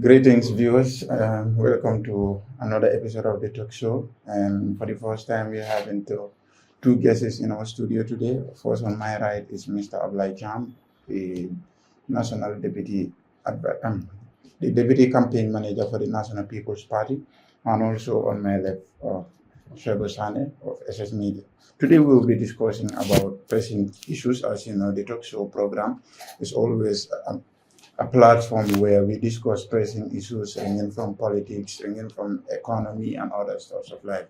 Greetings, viewers. Welcome to another episode of the talk show. And for the first time, we're having two guests in our studio today. First, on my right is Mr. Abdoulie Cham, the National Deputy, the Deputy Campaign Manager for the National People's Party, and also on my left, Shego Sane of SS Media. Today, we will be discussing about pressing issues. As you know, the talk show program is always a platform where we discuss pressing issues ranging from politics, ranging from economy and other stuff of life.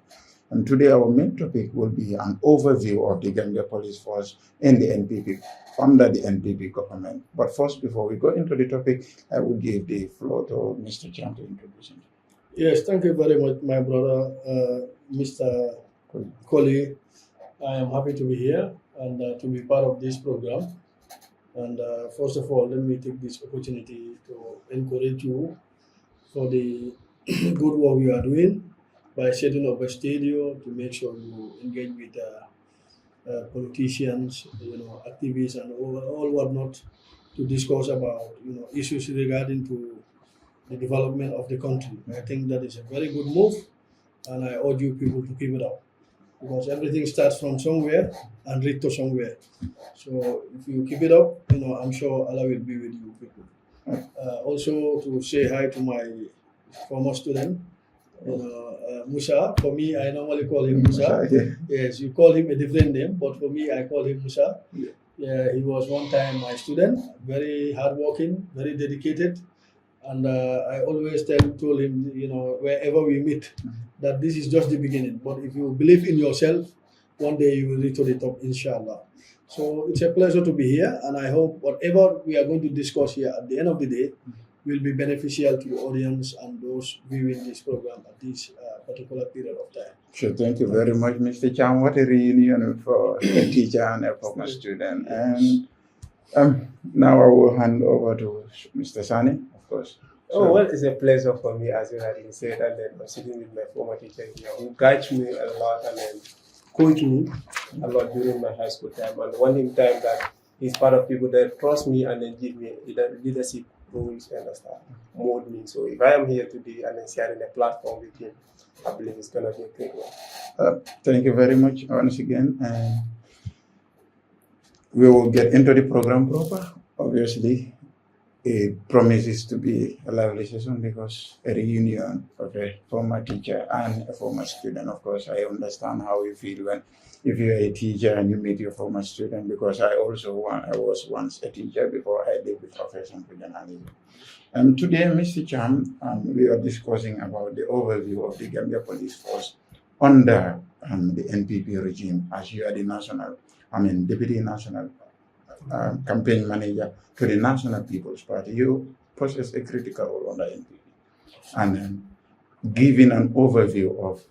And today our main topic will be an overview of the Gambia Police Force in the NPP, under the NPP government. But first, before we go into the topic, I will give the floor to Mr. Cham to introduce him. Yes, thank you very much, my brother, Mr. Colley. I am happy to be here and to be part of this program. And first of all, let me take this opportunity to encourage you for the good work you are doing by setting up a studio to make sure you engage with politicians, activists, and all whatnot to discuss about issues regarding to the development of the country. I think that is a very good move, and I urge you people to keep it up, because everything starts from somewhere and leads to somewhere. So if you keep it up, I'm sure Allah will be with you people. Also to say hi to my former student, Musa. For me, I normally call him Musa. Yes, you call him a different name, but for me, I call him Musa. Yeah, he was one time my student, very hardworking, very dedicated. And I always told him, wherever we meet, that this is just the beginning. But if you believe in yourself, one day you will reach to the top, inshallah. So it's a pleasure to be here, and I hope whatever we are going to discuss here at the end of the day will be beneficial to your audience and those viewing this program at this particular period of time. Sure, thank you very much, Mr. Cham. What a reunion for a teacher and a former student. And now I will hand over to Mr. Sane, of course. Oh, well, it's a pleasure for me, as you had said, and then I'm sitting with my former teacher here, who guides me a lot and then coached me a lot during my high school time. And one time that he's part of people that trust me and then give me leadership roles and stuff, mold me. So if I am here today and then sharing a platform with him, I believe it's going to be a great one. Thank you very much once again. And we will get into the program proper. Obviously, it promises to be a lively session because a reunion of a former teacher and a former student. Of course, I understand how you feel if you're a teacher and you meet your former student, because I was once a teacher before I did the profession for journalism. Today, Mr. Cham, we are discussing about the overview of the Gambia Police Force under the NPP regime, as you are the Deputy National Campaign Manager to the National People's Party. You possess a critical role on the NPP. And giving an overview of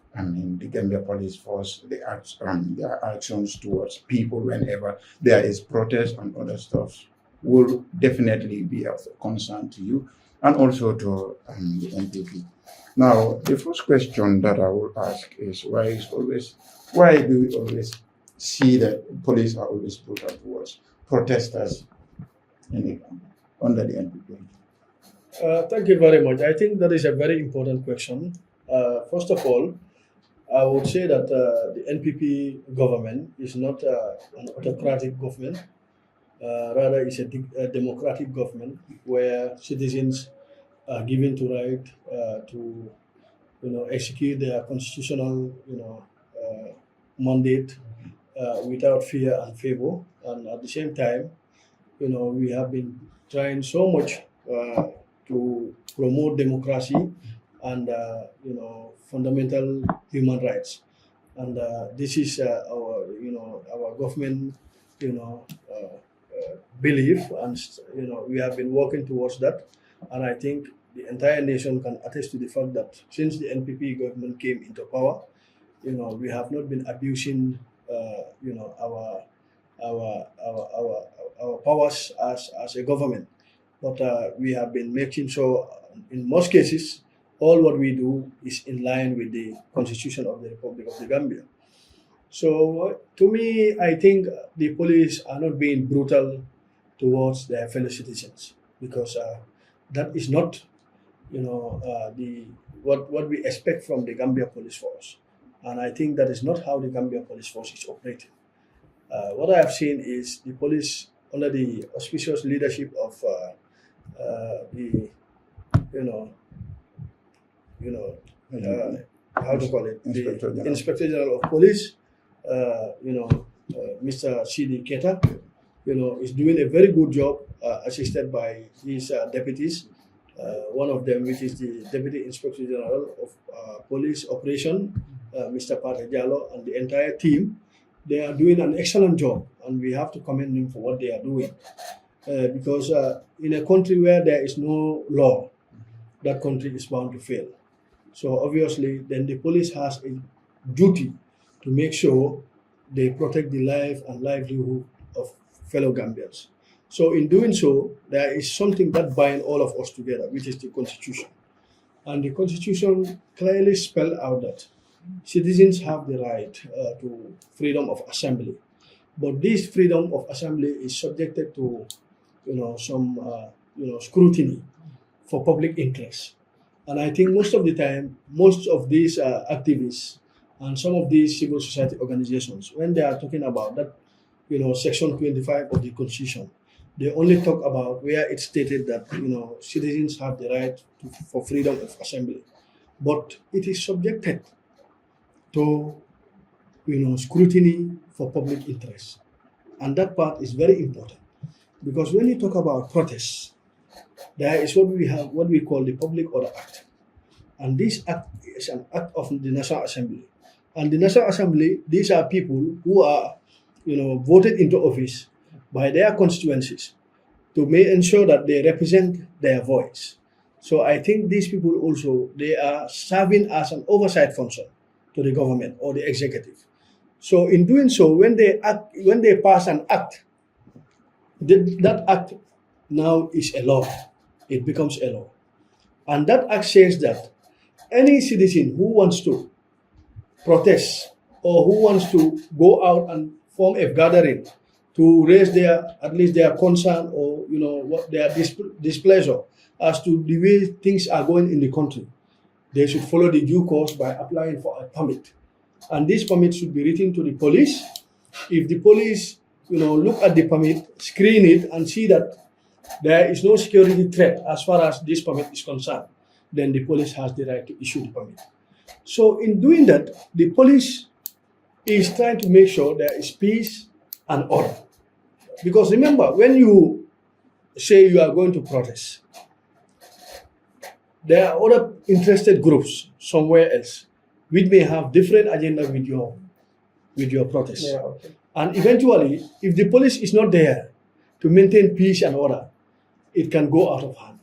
the Gambia Police Force, their actions towards people whenever there is protest and other stuff will definitely be of concern to you and also to the NPP. Now, the first question that I will ask is why do we always see that police are always brutal towards protesters under the NPP? Thank you very much. I think that is a very important question. First of all, I would say that the NPP government is not an autocratic government. Rather, it's a democratic government where citizens are given to right to execute their constitutional mandate without fear and favor. And at the same time, we have been trying so much to promote democracy and fundamental human rights. And this is our government belief, and we have been working towards that. And I think the entire nation can attest to the fact that since the NPP government came into power, we have not been abusing our powers as a government, but we have been making sure in most cases all what we do is in line with the Constitution of the Republic of the Gambia. So to me, I think the police are not being brutal towards their fellow citizens, because that is not what we expect from the Gambia Police Force. And I think that is not how the Gambia Police Force is operating. What I have seen is the police under the auspicious leadership of how to call it, the Inspector General of Police, Mr. C.D. Keta, is doing a very good job, assisted by his deputies. One of them, which is the Deputy Inspector General of Police Operation, Mr. Pate Diallo, and the entire team. They are doing an excellent job, and we have to commend them for what they are doing. Because in a country where there is no law, that country is bound to fail. So obviously, then the police has a duty to make sure they protect the life and livelihood of fellow Gambians. So in doing so, there is something that binds all of us together, which is the Constitution. And the Constitution clearly spells out that citizens have the right to freedom of assembly. But this freedom of assembly is subjected to some scrutiny for public interest. And I think most of the time, most of these activists and some of these civil society organizations, when they are talking about that, Section 25 of the Constitution, they only talk about where it's stated that citizens have the right for freedom of assembly, but it is subjected to scrutiny for public interest, and that part is very important, because when you talk about protests, there is what we call the Public Order Act, and this act is an act of the National Assembly, and the National Assembly, these are people who are voted into office by their constituencies to make ensure that they represent their voice. So I think these people also, they are serving as an oversight function to the government or the executive. So in doing so, when they pass an act, that act now is a law. It becomes a law. And that act says that any citizen who wants to protest or who wants to go out and form a gathering to raise at least their concern or what their displeasure as to the way things are going in the country, they should follow the due course by applying for a permit. And this permit should be written to the police. If the police look at the permit, screen it, and see that there is no security threat as far as this permit is concerned, then the police has the right to issue the permit. So in doing that, the police is trying to make sure there is peace and order. Because remember, when you say you are going to protest, there are other interested groups somewhere else which may have different agenda with your protest. Yeah, okay. And eventually, if the police is not there to maintain peace and order, it can go out of hand.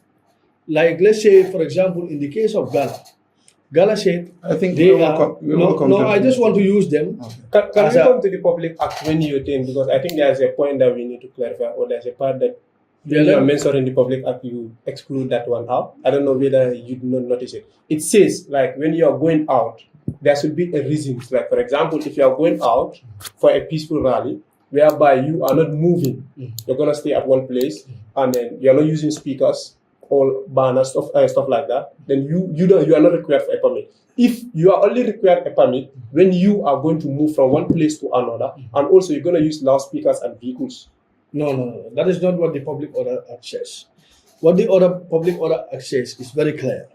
Like, let's say, for example, in the case of Gala said, I think I just want to use them. Okay. Can we come to the Public Act when you think, because I think there's a point that we need to clarify, or there's a part that when you are mentioning the Public Act, you exclude that one out. I don't know whether you did not notice it. It says, like, when you are going out, there should be a reason. Like, for example, if you are going out for a peaceful rally, whereby you are not moving, you're going to stay at one place, and then you're not using speakers or banners, stuff like that, then you are not required for a permit. If you are only required a permit when you are going to move from one place to another, and also you're going to use loudspeakers and vehicles. No. That is not what the Public Order Act says. What the Public Order Act says is very clear.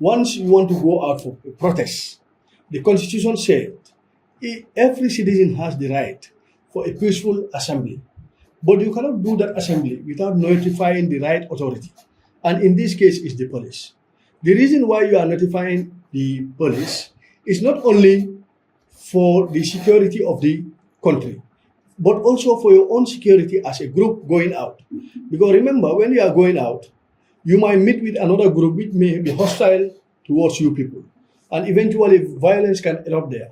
Once you want to go out for a protest, the Constitution said every citizen has the right for a peaceful assembly. But you cannot do that assembly without notifying the right authority. And in this case, it's the police. The reason why you are notifying the police is not only for the security of the country, but also for your own security as a group going out. Because remember, when you are going out, you might meet with another group which may be hostile towards you people. And eventually, violence can erupt there.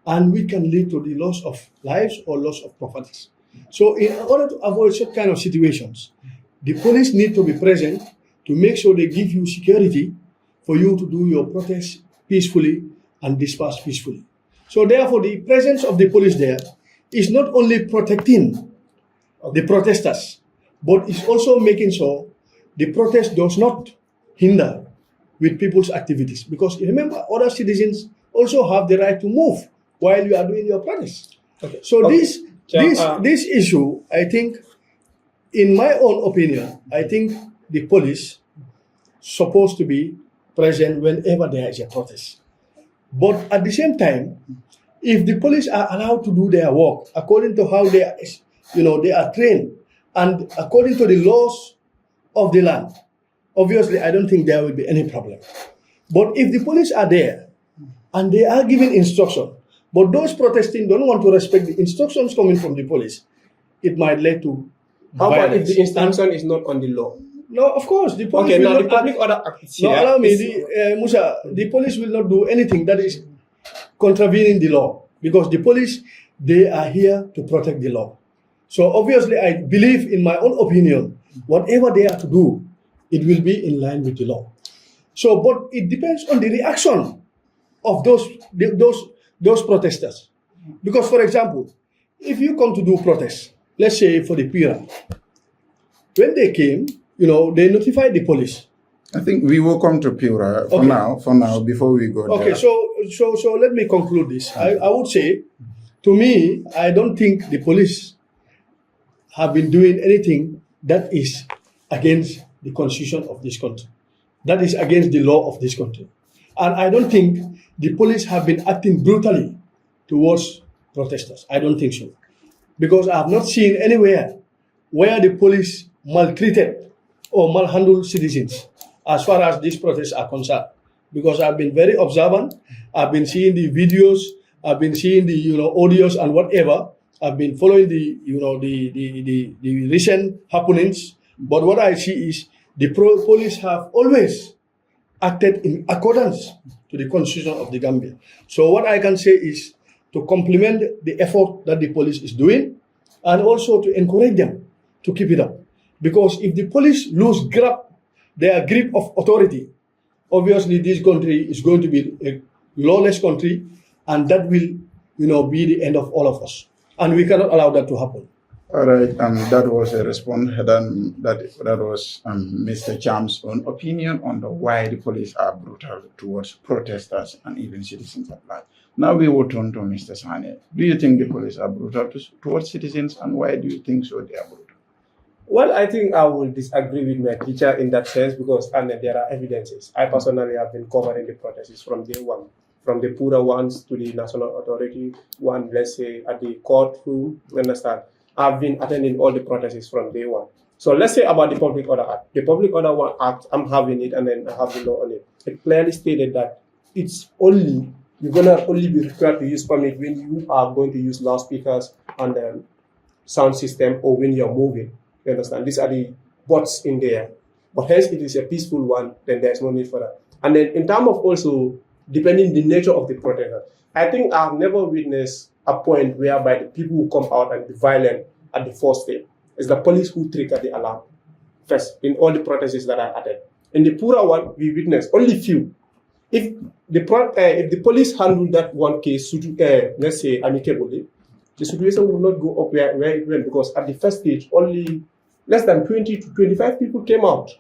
And which can lead to the loss of lives or loss of properties. So in order to avoid such kind of situations, the police need to be present to make sure they give you security for you to do your protest peacefully and disperse peacefully. So therefore, the presence of the police there is not only protecting the protesters, but it's also making sure the protest does not hinder with people's activities. Because remember, other citizens also have the right to move while you are doing your protest. Okay. So Okay. this issue, I think, in my own opinion, I think the police supposed to be present whenever there is a protest. But at the same time, if the police are allowed to do their work according to how they are, they are trained and according to the laws of the land, obviously I don't think there will be any problem. But if the police are there and they are giving instruction, but those protesting don't want to respect the instructions coming from the police, it might lead to How about if violence. the instruction is not on the law? No, of course, the police Okay, will now not the Public Order Act is No, here. allow me, It's- Musa, the police will not do anything that is contravening the law, because the police, they are here to protect the law. So obviously, I believe, in my own opinion, whatever they are to do, it will be in line with the law. So, but it depends on the reaction of those protesters. Because, for example, if you come to do protest, let's say for the Pira, when they came, they notified the police. I think we will come to Pura for Okay. now, before we go Okay, there. so let me conclude this. I would say, to me, I don't think the police have been doing anything that is against the constitution of this country. That is against the law of this country. And I don't think the police have been acting brutally towards protesters. I don't think so. Because I have not seen anywhere where the police maltreated or malhandled citizens as far as these protests are concerned. Because I've been very observant, I've been seeing the videos, I've been seeing the audios and whatever. I've been following the recent happenings. But what I see is the police have always acted in accordance to the constitution of the Gambia. So what I can say is to compliment the effort that the police is doing, and also to encourage them to keep it up. Because if the police lose their grip of authority, obviously this country is going to be a lawless country, and that will, be the end of all of us. And we cannot allow that to happen. All right, that was a response. That was Mr. Cham's own opinion on why the police are brutal towards protesters and even citizens at large. Now we will turn to Mr. Sane. Do you think the police are brutal towards citizens, and why do you think so they are brutal? Well, I think I will disagree with my teacher in that sense, because there are evidences. I personally have been covering the protests from day one, from the Pura ones to the National Authority one, let's say at the courtroom, you understand? I've been attending all the protests from day one. So let's say about the Public Order Act. The Public Order Act, I'm having it, and then I have the law on it. It clearly stated that you're gonna only be required to use permit when you are going to use loudspeakers and sound system, or when you're moving. You understand? These are the bots in there. But hence it is a peaceful one, then there's no need for that. And then in terms of also, depending the nature of the protester, I think I've never witnessed a point whereby the people who come out and be violent at the first step. It's the police who trigger the alarm first in all the protests that I attended. In the Pura one, we witnessed only few. If the police handled that one case, let's say amicably, the situation will not go up where it went, because at the first stage, only less than 20 to 25 people came out.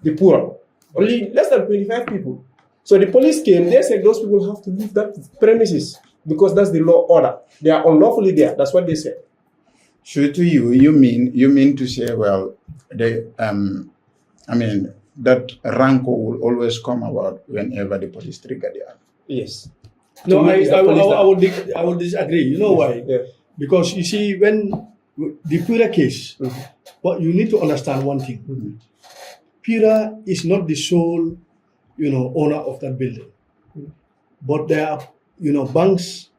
The Pura, only less than 25 people. So the police came, they said those people have to leave that premises, because that's the law order. They are unlawfully there. That's what they said. So to you mean to say, well, that rancor will always come about whenever the police trigger the act. Yes. No, To me, it's the police I would disagree. You know why? Yeah. Because you see, when the Pira case, but you need to understand one thing. Pira is not the sole, owner of that building. But there are, banks,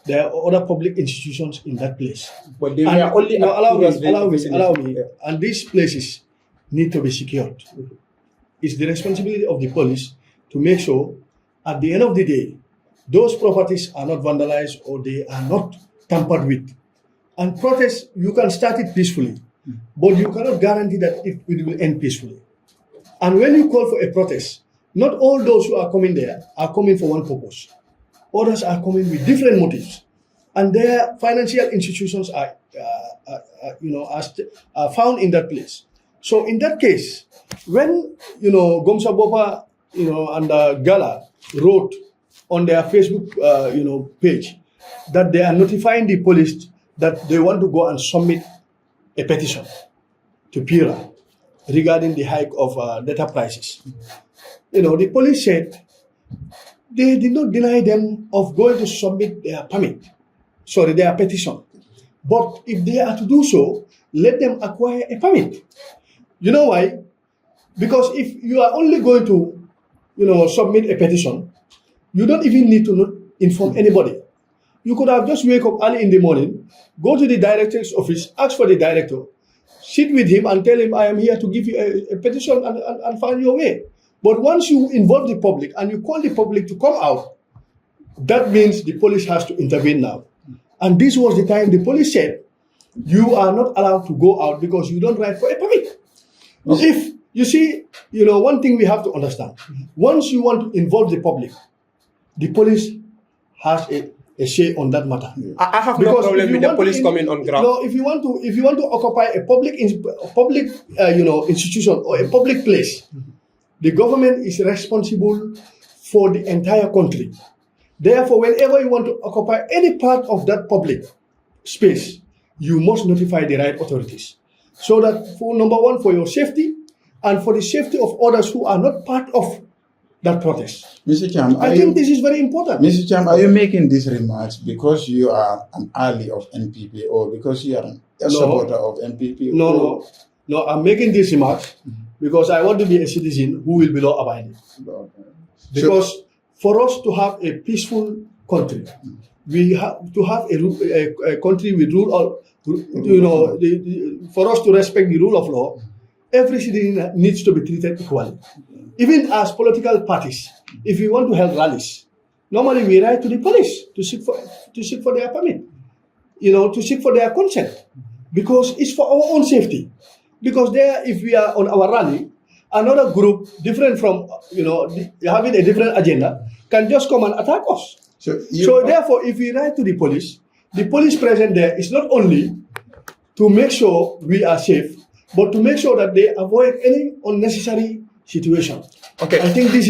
there are other public institutions in that place. But they And, were only allow me. Yeah. And these places need to be secured. It's the responsibility of the police to make sure, at the end of the day, those properties are not vandalized or they are not tampered with. And protest, you can start it peacefully, but you cannot guarantee that it will end peacefully. And when you call for a protest, not all those who are coming there are coming for one purpose. Others are coming with different motives, and their financial institutions are found in that place. So in that case, when Gomsa Bopa and Gala wrote on their Facebook, page that they are notifying the police that they want to go and submit a petition to PIRA regarding the hike of data prices. The police said they did not deny them of going to submit their petition. But if they are to do so, let them acquire a permit. You know why? Because if you are only going to, submit a petition, you don't even need to inform anybody. You could have just wake up early in the morning, go to the director's office, ask for the director, sit with him and tell him, I am here to give you a petition and find your way. But once you involve the public and you call the public to come out, that means the police has to intervene now. And this was the time the police said, you are not allowed to go out because you don't write for a permit. If you see, one thing we have to understand, once you want to involve the public, the police has a say on that matter. I have no problem with the police coming on ground. No, if you want to occupy a public institution or a public place, the government is responsible for the entire country. Therefore, whenever you want to occupy any part of that public space, you must notify the right authorities. So that, for number one, for your safety and for the safety of others who are not part of that protest. Mr. Cham, I think this is very important. Mr. Cham, are you making these remarks because you are an ally of NPP or because you are a supporter of NPP? No, I'm making these remarks because I want to be a citizen who will be law-abiding. Because for us to have a peaceful country, we have to have a country with rule of, for us to respect the rule of law, every citizen needs to be treated equally. Even as political parties, if we want to hold rallies, normally we write to the police to seek for their permit, to seek for their consent, because it's for our own safety. Because if we are on our rally, another group different from having a different agenda can just come and attack us. So therefore, if we write to the police present there is not only to make sure we are safe, but to make sure that they avoid any unnecessary situation. Okay, I think this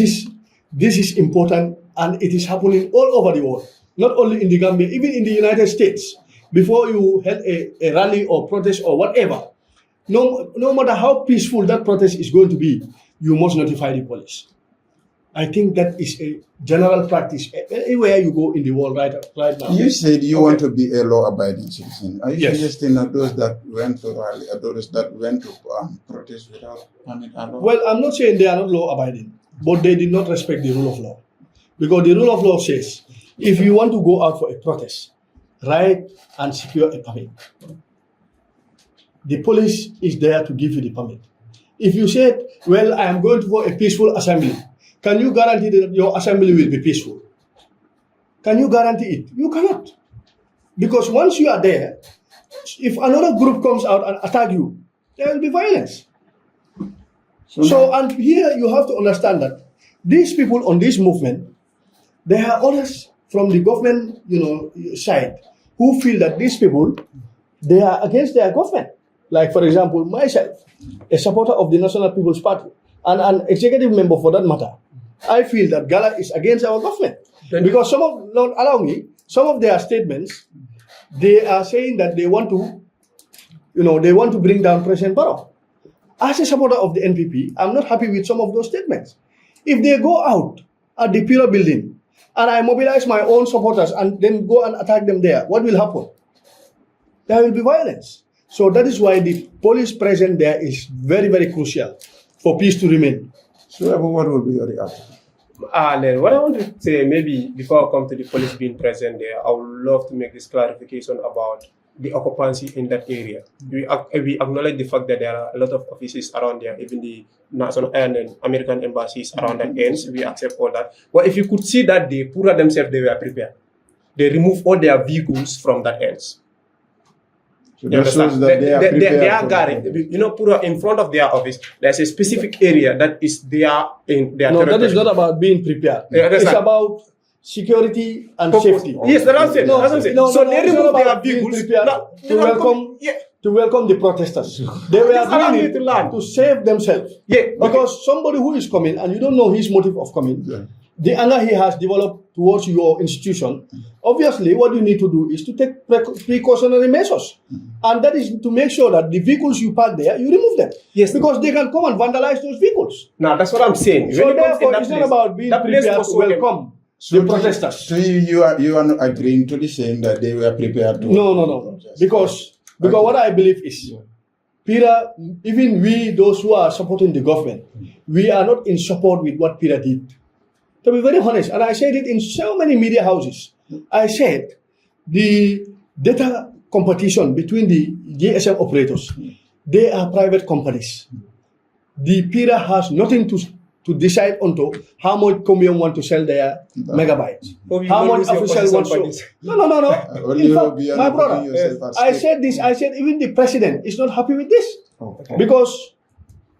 is important, and it is happening all over the world, not only in the Gambia, even in the United States. Before you held a rally or protest or whatever, no matter how peaceful that protest is going to be, you must notify the police. I think that is a general practice anywhere you go in the world right now. You said you want to be a law-abiding citizen. Are you suggesting that those that went to rally, those that went to protest without permit are law? Well, I'm not saying they are not law-abiding, but they did not respect the rule of law. Because the rule of law says, if you want to go out for a protest, write and secure a permit. The police is there to give you the permit. If you said, well, I am going to for a peaceful assembly, can you guarantee that your assembly will be peaceful? Can you guarantee it? You cannot. Because once you are there, if another group comes out and attack you, there will be violence. And here you have to understand that these people on this movement, there are others from the government, side who feel that these people, they are against their government. Like, for example, myself, a supporter of the National People's Party, and an executive member for that matter, I feel that Gala is against our government. Because some of their statements, they are saying that they want to bring down President Barrow. As a supporter of the NPP, I'm not happy with some of those statements. If they go out at the Pira building, and I mobilize my own supporters and then go and attack them there, what will happen? There will be violence. So that is why the police presence there is very, very crucial for peace to remain. So what will be your reaction? What I want to say, maybe before I come to the police being present there, I would love to make this clarification about the occupancy in that area. We acknowledge the fact that there are a lot of offices around there, even the national and American embassies around that ends. We accept all that. But if you could see that the Pura themselves, they were prepared. They removed all their vehicles from that ends. So they are guarding. Pura in front of their office, there's a specific area that is in their territory. That is not about being prepared. It's about security and Oh, safety. Yes, that's what I'm saying. No, That's what I'm saying. no, So no, they it's not remove their about being vehicles prepared to welcome. Yeah. to welcome the protesters. They were Just allow doing me it to learn. to save themselves. Yeah, okay. Because somebody who is coming and you don't know his motive of coming, the anger he has developed towards your institution, obviously what you need to do is to take precautionary measures. And that is to make sure that the vehicles you park there, you remove them. Yes. Because they can come and vandalize those vehicles. Now that's what I'm saying. So When it comes in therefore, that it's place, not about being that place prepared was to so welcome the protesters. So you are not agreeing to the saying that they were prepared to. No. Because what I believe is, Peter, even we, those who are supporting the government, we are not in support with what Peter did. To be very honest, and I said it in so many media houses, I said the data competition between the GSM operators, they are private companies. The Peter has nothing to decide onto how much Comium want to sell their megabytes. How much official wants to. No. In fact, my brother, I said this, I said even the president is not happy with this. Okay. Because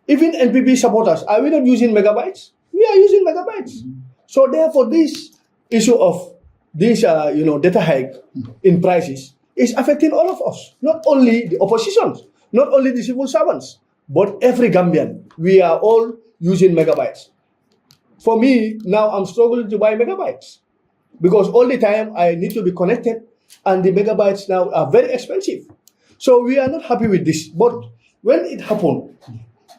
even NPP supporters, are we not using megabytes? We are using megabytes. So therefore, this issue of this data hike in prices is affecting all of us, not only the oppositions, not only the civil servants, but every Gambian. We are all using megabytes. For me, now I'm struggling to buy megabytes because all the time I need to be connected and the megabytes now are very expensive. So we are not happy with this. But when it happened,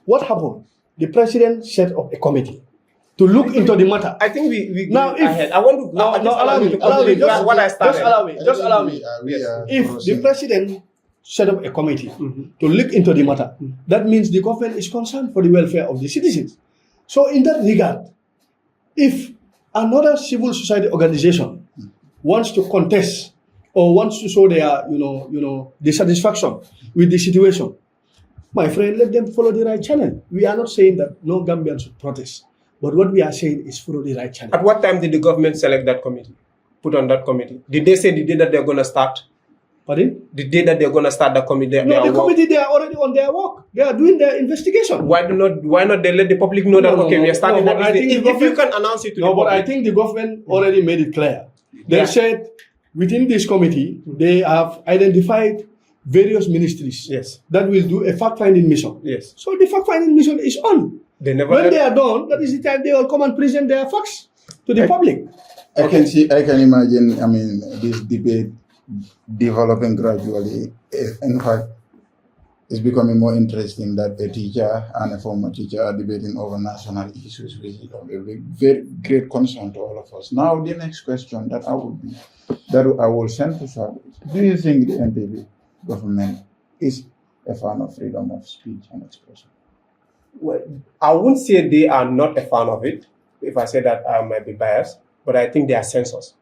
what happened? The president set up a committee to look into the matter. I think we now if ahead. I want to allow me, just allow me. If the president set up a committee to look into the matter, that means the government is concerned for the welfare of the citizens. So in that regard, if another civil society organization wants to contest or wants to show their dissatisfaction with the situation, my friend, let them follow the right channel. We are not saying that no Gambians should protest, but what we are saying is follow the right channel. At what time did the government select that committee? Put on that committee? Did they say the day that they're going to start? Pardon? The day that they're going to start the committee? No, the committee, they are already on their work. They are doing their investigation. Why not they let the public know that, we are starting that business? If you can announce it to the public. No, but I think the government already made it clear. They said within this committee, they have identified various ministries that will do a fact-finding mission. Yes. So the fact-finding mission is on. When they are done, that is the time they will come and present their facts to the public. I can imagine, this debate developing gradually. In fact, it's becoming more interesting that a teacher and a former teacher are debating over national issues, which is a very great concern to all of us. Now, the next question that I will send to Cham: do you think the NPP government is a fan of freedom of speech and expression? Well, I wouldn't say they are not a fan of it. If I say that, I might be biased, but I think they are censors.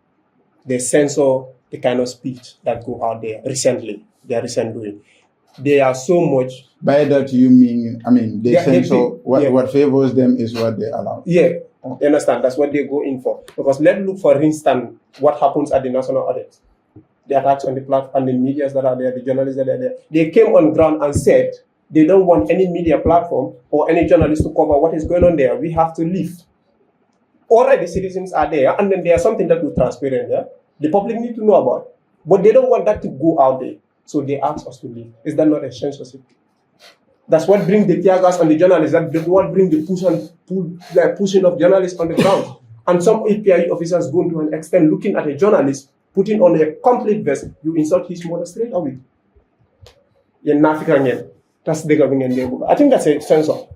They censor the kind of speech that go out there recently. Their recent doing. They are so much. By that you mean, they censor what favors them is what they allow. Yeah, you understand? That's what they go in for. Because let's look, for instance, what happens at the national audit. The attacks on the platform, and the media that are there, the journalists that are there. They came on ground and said they don't want any media platform or any journalist to cover what is going on there. We have to leave. Already citizens are there, and then there's something that will transparent there. The public need to know about, but they don't want that to go out there. So they ask us to leave. Is that not a censorship? That's what brings the tear gas on the journalists. That's what brings the pushing of journalists on the ground. And some API officers go to an extent looking at a journalist, putting on a complete vest, you insult his mother straight away. That's the I think that's a censor.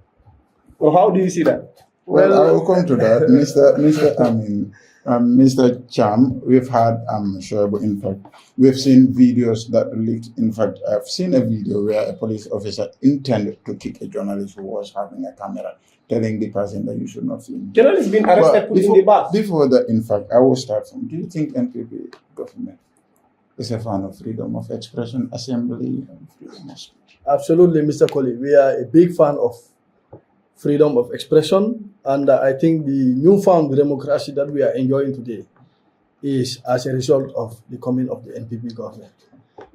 Well, how do you see that? Well, I will come to that, Mr. Cham. We've had, I'm sure, but in fact, we've seen videos that leaked. In fact, I've seen a video where a police officer intended to kick a journalist who was having a camera, telling the person that you should not film. Journalists being arrested, put in the bus. Before that, in fact, I will start from: do you think NPP government is a fan of freedom of expression, assembly, and freedom of speech? Absolutely, Mr. Colley. We are a big fan of freedom of expression, and I think the newfound democracy that we are enjoying today is as a result of the coming of the NPP government.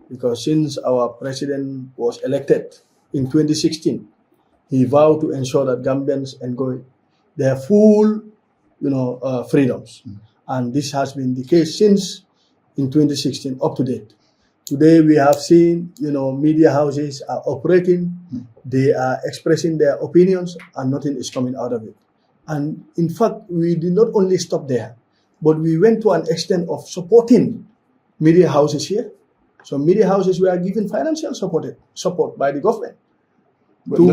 Because since our president was elected in 2016, he vowed to ensure that Gambians enjoy their full, freedoms. And this has been the case since in 2016 up to date. Today we have seen, media houses are operating, they are expressing their opinions, and nothing is coming out of it. And in fact, we did not only stop there, but we went to an extent of supporting media houses here. So media houses were given financial support by the government to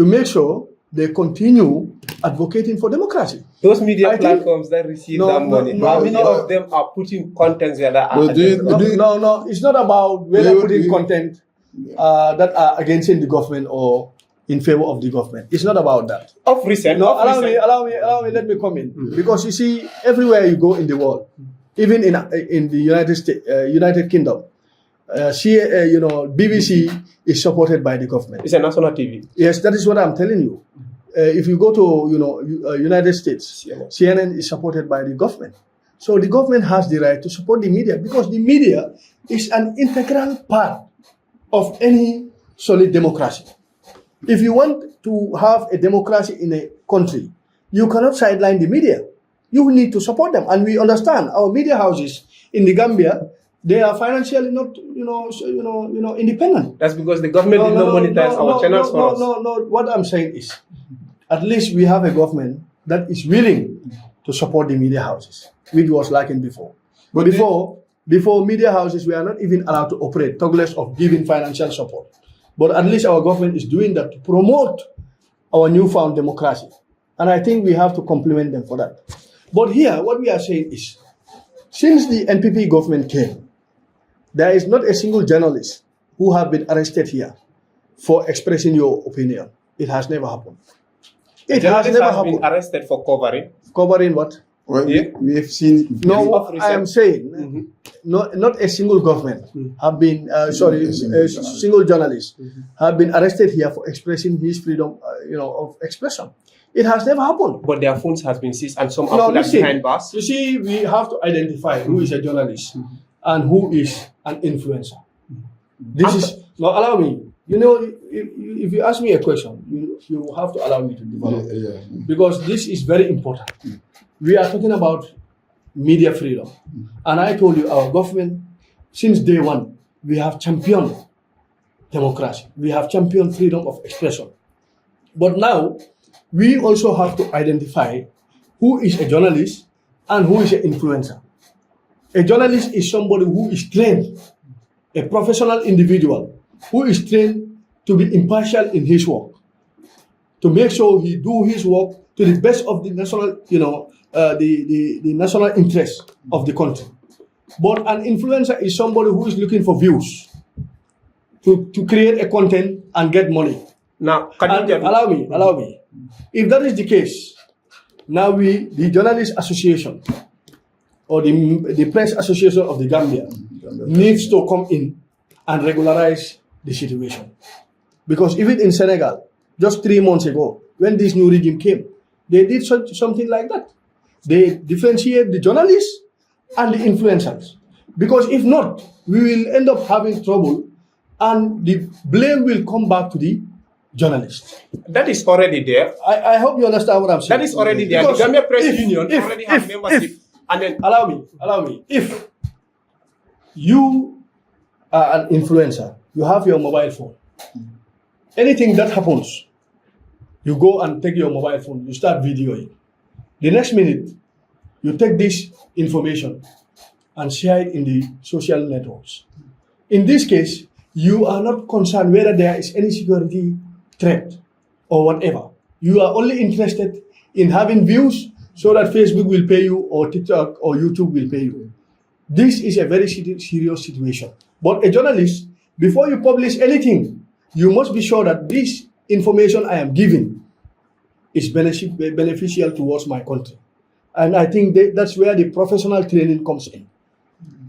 make sure they continue advocating for democracy. Those media platforms that receive that money, how many of them are putting contents that are No, it's not about whether putting content that are against the government or in favor of the government. It's not about that. Of recent, allow me, let me come in. Because you see, everywhere you go in the world, even in the United Kingdom, BBC is supported by the government. It's a national TV. Yes, that is what I'm telling you. If you go to United States, CNN is supported by the government. So the government has the right to support the media because the media is an integral part of any solid democracy. If you want to have a democracy in a country, you cannot sideline the media. You need to support them, and we understand our media houses in the Gambia. They are financially not, independent. That's because the government did not monetize our channels for us. No. What I'm saying is, at least we have a government that is willing to support the media houses, which was lacking before. But before media houses, we are not even allowed to operate, talk less of giving financial support. But at least our government is doing that to promote our newfound democracy. And I think we have to compliment them for that. But here, what we are saying is, since the NPP government came, there is not a single journalist who have been arrested here for expressing your opinion. It has never happened. It has never been arrested for covering. Covering what? Well, we have seen. No, I am saying, not a single government have been, single journalist have been arrested here for expressing his freedom, of expression. It has never happened. But their phones has been seized and some are behind bars. You see, we have to identify who is a journalist and who is an influencer. Allow me. If you ask me a question, you have to allow me to develop. Because this is very important. We are talking about media freedom. And I told you, our government, since day one, we have championed democracy. We have championed freedom of expression. But now, we also have to identify who is a journalist and who is an influencer. A journalist is somebody who is trained, a professional individual who is trained to be impartial in his work, to make sure he do his work to the best of the national, the national interest of the country. But an influencer is somebody who is looking for views, to create a content and get money. Now, allow me. If that is the case, now the Journalist Association or the Press Association of the Gambia needs to come in and regularize the situation. Because even in Senegal, just 3 months ago, when this new regime came, they did something like that. They differentiate the journalists and the influencers. Because if not, we will end up having trouble and the blame will come back to the journalists. That is already there. I hope you understand what I'm saying. That is already there. Because the Gambia Press Union already has membership. And then allow me. If you are an influencer, you have your mobile phone. Anything that happens, you go and take your mobile phone, you start videoing. The next minute, you take this information and share it in the social networks. In this case, you are not concerned whether there is any security threat or whatever. You are only interested in having views so that Facebook will pay you or TikTok or YouTube will pay you. This is a very serious situation. But a journalist, before you publish anything, you must be sure that this information I am giving is beneficial towards my country. And I think that's where the professional training comes in.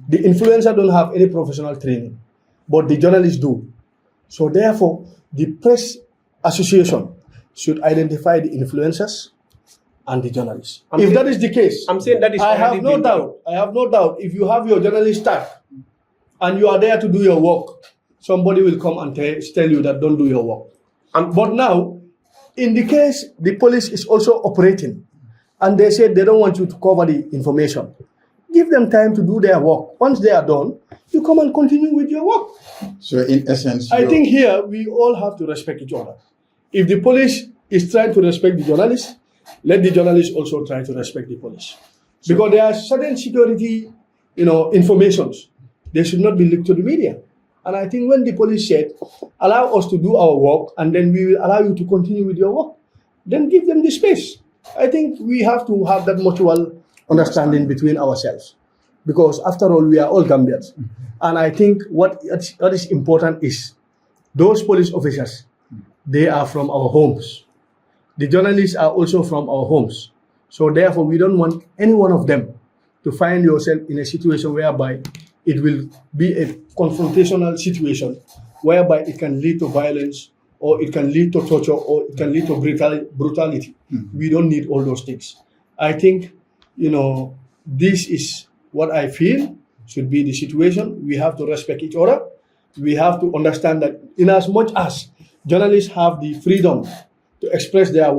The influencer don't have any professional training, but the journalists do. So therefore, the Press Association should identify the influencers and the journalists. If that is the case, I'm saying that is I have no doubt. If you have your journalist staff and you are there to do your work, somebody will come and tell you that don't do your work. But now, in the case the police is also operating, and they said they don't want you to cover the information. Give them time to do their work. Once they are done, you come and continue with your work. So in essence, I think here we all have to respect each other. If the police is trying to respect the journalists, let the journalists also try to respect the police. Because there are certain security, informations. They should not be leaked to the media. And I think when the police said, allow us to do our work, and then we will allow you to continue with your work, then give them the space. I think we have to have that mutual understanding between ourselves. Because after all, we are all Gambians. And I think what is important is those police officers, they are from our homes. The journalists are also from our homes. So therefore, we don't want any one of them to find yourself in a situation whereby it will be a confrontational situation, whereby it can lead to violence, or it can lead to torture, or it can lead to brutality. We don't need all those things. I think, this is what I feel should be the situation. We have to respect each other. We have to understand that in as much as journalists have the freedom to express their,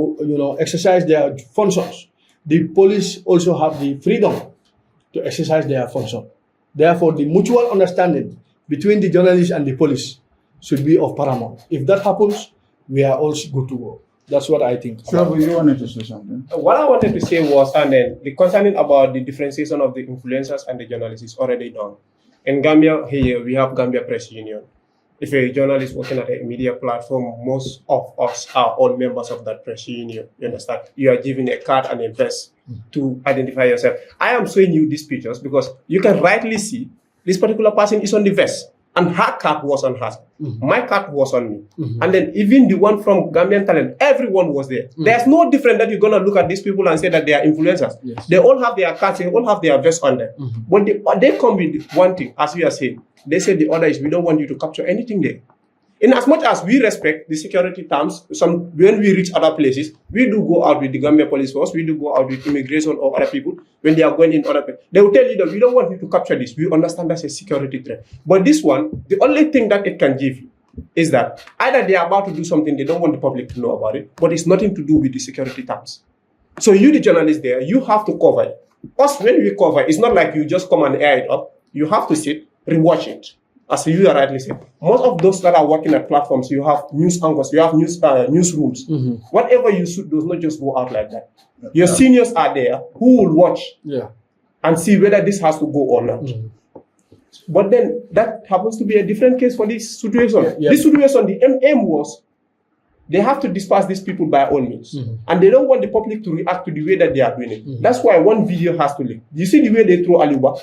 exercise their functions, the police also have the freedom to exercise their function. Therefore, the mutual understanding between the journalists and the police should be of paramount. If that happens, we are all good to go. That's what I think. So you wanted to say something? What I wanted to say was, and then the concerning about the differentiation of the influencers and the journalists is already done. In Gambia, here we have Gambia Press Union. If a journalist working at a media platform, most of us are all members of that press union. You understand? You are given a card and a vest to identify yourself. I am showing you these pictures because you can rightly see this particular person is on the vest, and her card was on her. My card was on me. And then even the one from Gambian Talent, everyone was there. There's no difference that you're going to look at these people and say that they are influencers. Yes. They all have their cards, they all have their vests on them. But they come with one thing, as we are saying. They say the other is we don't want you to capture anything there. In as much as we respect the security terms, when we reach other places, we do go out with the Gambia Police Force, we do go out with immigration or other people when they are going in other places. They will tell you that we don't want you to capture this. We understand that's a security threat. But this one, the only thing that it can give you is that either they are about to do something they don't want the public to know about it, but it's nothing to do with the security terms. So you, the journalist there, you have to cover it. Us, when we cover, it's not like you just come and air it up. You have to sit, rewatch it. As you are rightly saying, most of those that are working at platforms, you have news anchors, you have newsrooms. Whatever you shoot does not just go out like that. Your seniors are there who will watch and see whether this has to go or not. But then that happens to be a different case for this situation. This situation, the aim was they have to disperse these people by all means. And they don't want the public to react to the way that they are doing it. That's why one video has to leak. You see the way they throw Aliba?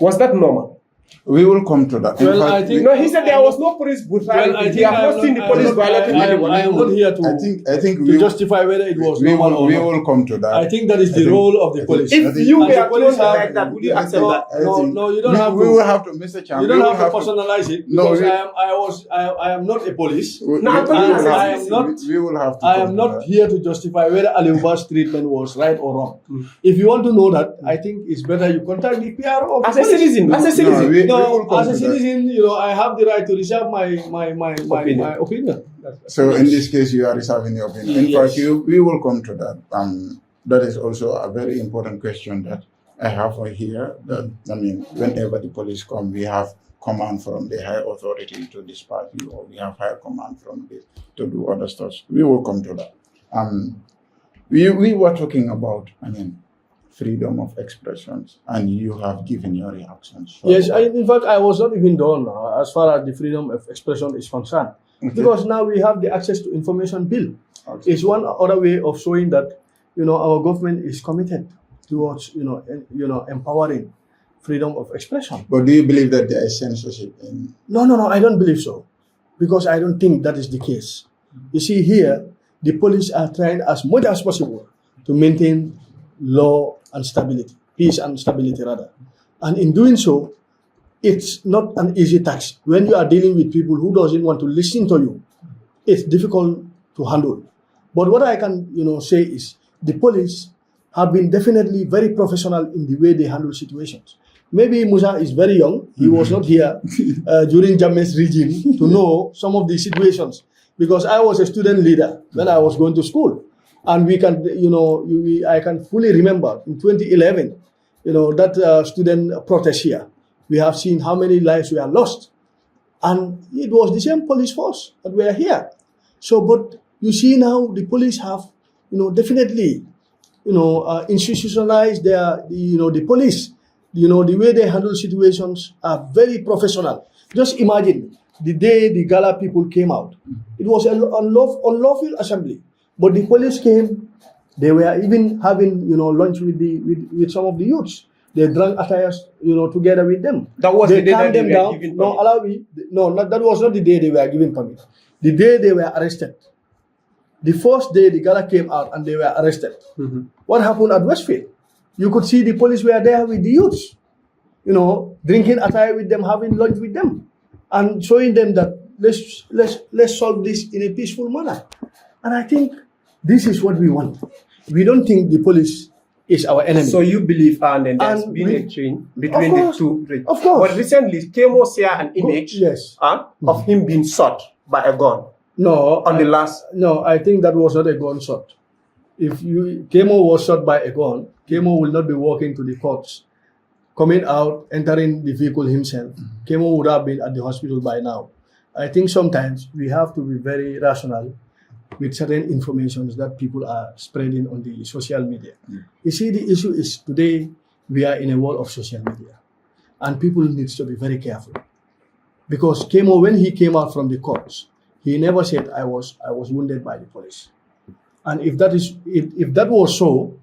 Was that normal? We will come to that. Well, I think he said there was no police brutality. Well, He have not seen the police violating anyone. I am not here to justify whether it was normal or not. We will come to that. I think that is the role of the police. If you were thrown like that, would you accept that? No, you don't have to. We will have to, Mr. Cham. You don't have to personalize it because I am not a police. We will have to. I am not here to justify whether Aliuba's treatment was right or wrong. If you want to know that, I think it's better you contact the PRO of as a citizen. As a citizen, I have the right to reserve my opinion. So in this case, you are reserving your opinion. In fact, we will come to that. That is also a very important question that I have here. Whenever the police come, we have command from the high authority to dispatch you, or we have higher command from this to do other stuff. We will come to that. We were talking about, freedom of expressions, and you have given your reactions. Yes, in fact, I was not even done as far as the freedom of expression is concerned. Because now we have the access to information bill. It's one other way of showing that, our government is committed towards, empowering freedom of expression. But do you believe that there is censorship in? No, I don't believe so. Because I don't think that is the case. You see here, the police are trying as much as possible to maintain law and stability, peace and stability rather. And in doing so, it's not an easy task. When you are dealing with people who doesn't want to listen to you, it's difficult to handle. But what I can, say is the police have been definitely very professional in the way they handle situations. Maybe Musa is very young. He was not here during Jammeh's regime to know some of these situations, because I was a student leader when I was going to school. And we can, I can fully remember in 2011, that student protest here. We have seen how many lives were lost. And it was the same police force that were here. So, but you see now the police have, definitely, institutionalized the police. The way they handle situations are very professional. Just imagine the day the Gala people came out. It was an unlawful assembly. But the police came, they were even having, lunch with some of the youths. They drank attires, together with them. That was they the day that they were down. given No, permit. allow me. No, that was not the day they were given permit. The day they were arrested. The first day the Gala came out and they were arrested. What happened at Westfield? You could see the police were there with the youths, drinking attire with them, having lunch with them, and showing them that let's solve this in a peaceful manner. And I think this is what we want. We don't think the police is our enemy. So you believe, and then there's And been we- a change between the two. Of course. But recently, Kemo shared an image Yes. of him being shot by a gun No, on the last. No, I think that was not a gun shot. If Kemo was shot by a gun, Kemo will not be walking to the courts, coming out, entering the vehicle himself. Kemo would have been at the hospital by now. I think sometimes we have to be very rational with certain informations that people are spreading on the social media. You see, the issue is today we are in a world of social media, and people need to be very careful. Because Kemo, when he came out from the courts, he never said I was wounded by the police. And if that was so,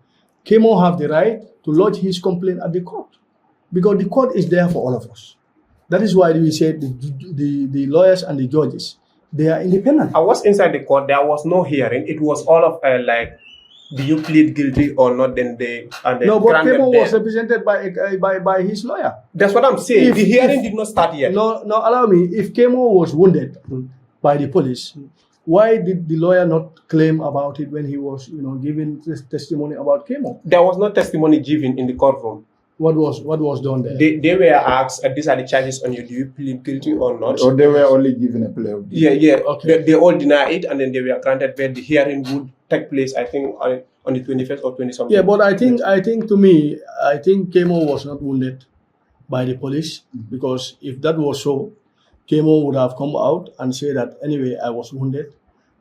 Kemo have the right to lodge his complaint at the court, because the court is there for all of us. That is why we said the lawyers and the judges, they are independent. I was inside the court. There was no hearing. It was all of like, do you plead guilty or not? Then they No, but granted Kemo was them. represented by his lawyer. That's what I'm saying. If- The hearing if- did not start yet. No, allow me. If Kemo was wounded by the police, why did the lawyer not claim about it when he was, giving testimony about Kemo? There was no testimony given in the courtroom. What was done there? They were asked, these are the charges on you. Do you plead guilty or not? Or they were only given a play of the Yeah. Okay. They all deny it, and then they were granted where the hearing would take place, I think, on the 21st or 20 something. Yeah, but I think to me, I think Kemo was not wounded by the police, because if that was so, Kemo would have come out and say that anyway I was wounded,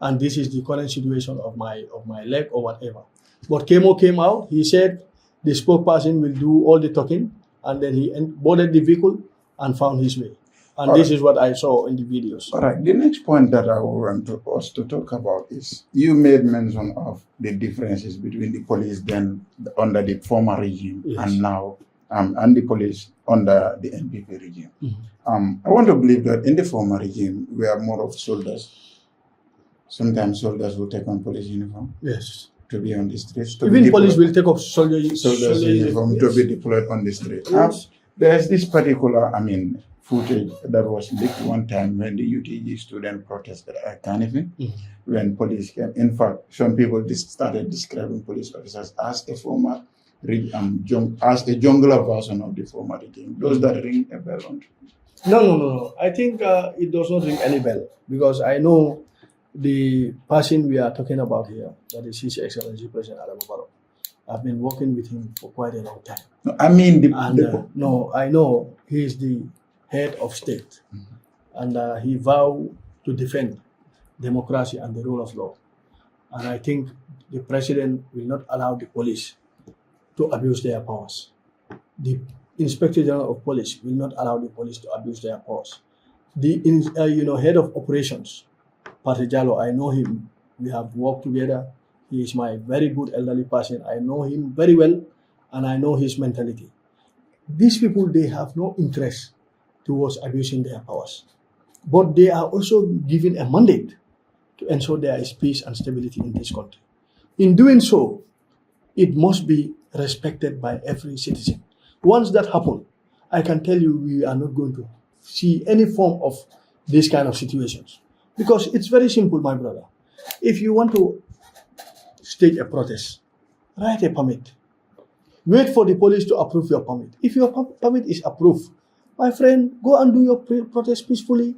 and this is the current situation of my leg or whatever. But Kemo came out. He said the spokesperson will do all the talking, and then he boarded the vehicle and found his way. And this is what I saw in the videos. All right. The next point that I want us to talk about is you made mention of the differences between the police then under the former regime Yes. and now, and the police under the NPP regime. I want to believe that in the former regime, we are more of soldiers. Sometimes soldiers will take on police uniform Yes. to be on the streets. To be Even deployed. police will take off soldiers uniform to be deployed on the street. Yes. There's this particular, footage that was leaked one time when the UTG student protested at Carnifing, when police came. In fact, some people started describing police officers as a former, as a jungler version of the former regime. Those that ring a bell on. No. I think it does not ring any bell, because I know the person we are talking about here, that is His Excellency President Adam Barrow. I've been working with him for quite a long time. No, I mean, No, I know he is the head of state, and he vowed to defend democracy and the rule of law. And I think the president will not allow the police to abuse their powers. The Inspector General of Police will not allow the police to abuse their powers. The head of operations, Patejalo, I know him. We have worked together. He is my very good elderly person. I know him very well, and I know his mentality. These people, they have no interest towards abusing their powers, but they are also given a mandate to ensure there is peace and stability in this country. In doing so, it must be respected by every citizen. Once that happens, I can tell you we are not going to see any form of this kind of situations. Because it's very simple, my brother. If you want to stage a protest, write a permit. Wait for the police to approve your permit. If your permit is approved, my friend, go and do your protest peacefully.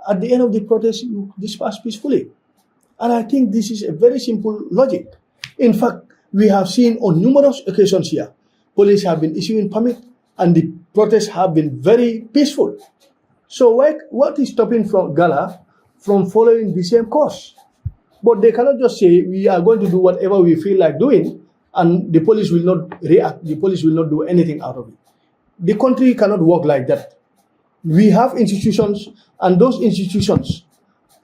At the end of the protest, you disperse peacefully. And I think this is a very simple logic. In fact, we have seen on numerous occasions here, police have been issuing permit and the protests have been very peaceful. So what is stopping from Gala from following the same course? But they cannot just say we are going to do whatever we feel like doing and the police will not react, the police will not do anything out of it. The country cannot work like that. We have institutions and those institutions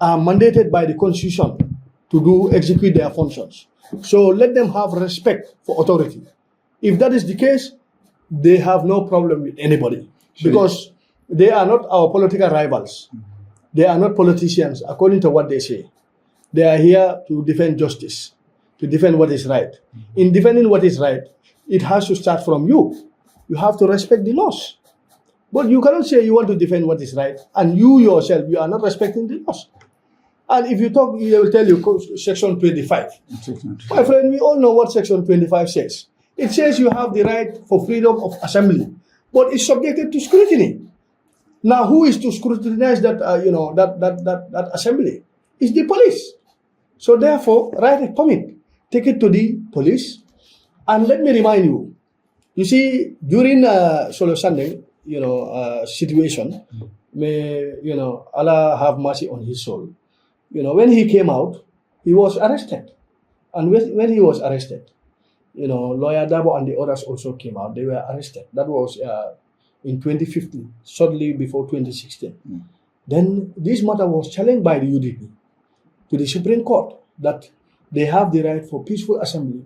are mandated by the constitution to execute their functions. So let them have respect for authority. If that is the case, they have no problem with anybody because they are not our political rivals. They are not politicians, according to what they say. They are here to defend justice, to defend what is right. In defending what is right, it has to start from you. You have to respect the laws. But you cannot say you want to defend what is right and you yourself, you are not respecting the laws. And if you talk, they will tell you Section 25. My friend, we all know what Section 25 says. It says you have the right for freedom of assembly, but it's subjected to scrutiny. Now, who is to scrutinize that, that assembly? It's the police. So therefore, write a permit, take it to the police, and let me remind you. You see, during Solo Sunday, situation, may Allah have mercy on his soul. When he came out, he was arrested, and when he was arrested, Lawyer Dabo and the others also came out. They were arrested. That was in 2015, shortly before 2016. Then this matter was challenged by the UDP to the Supreme Court that they have the right for peaceful assembly.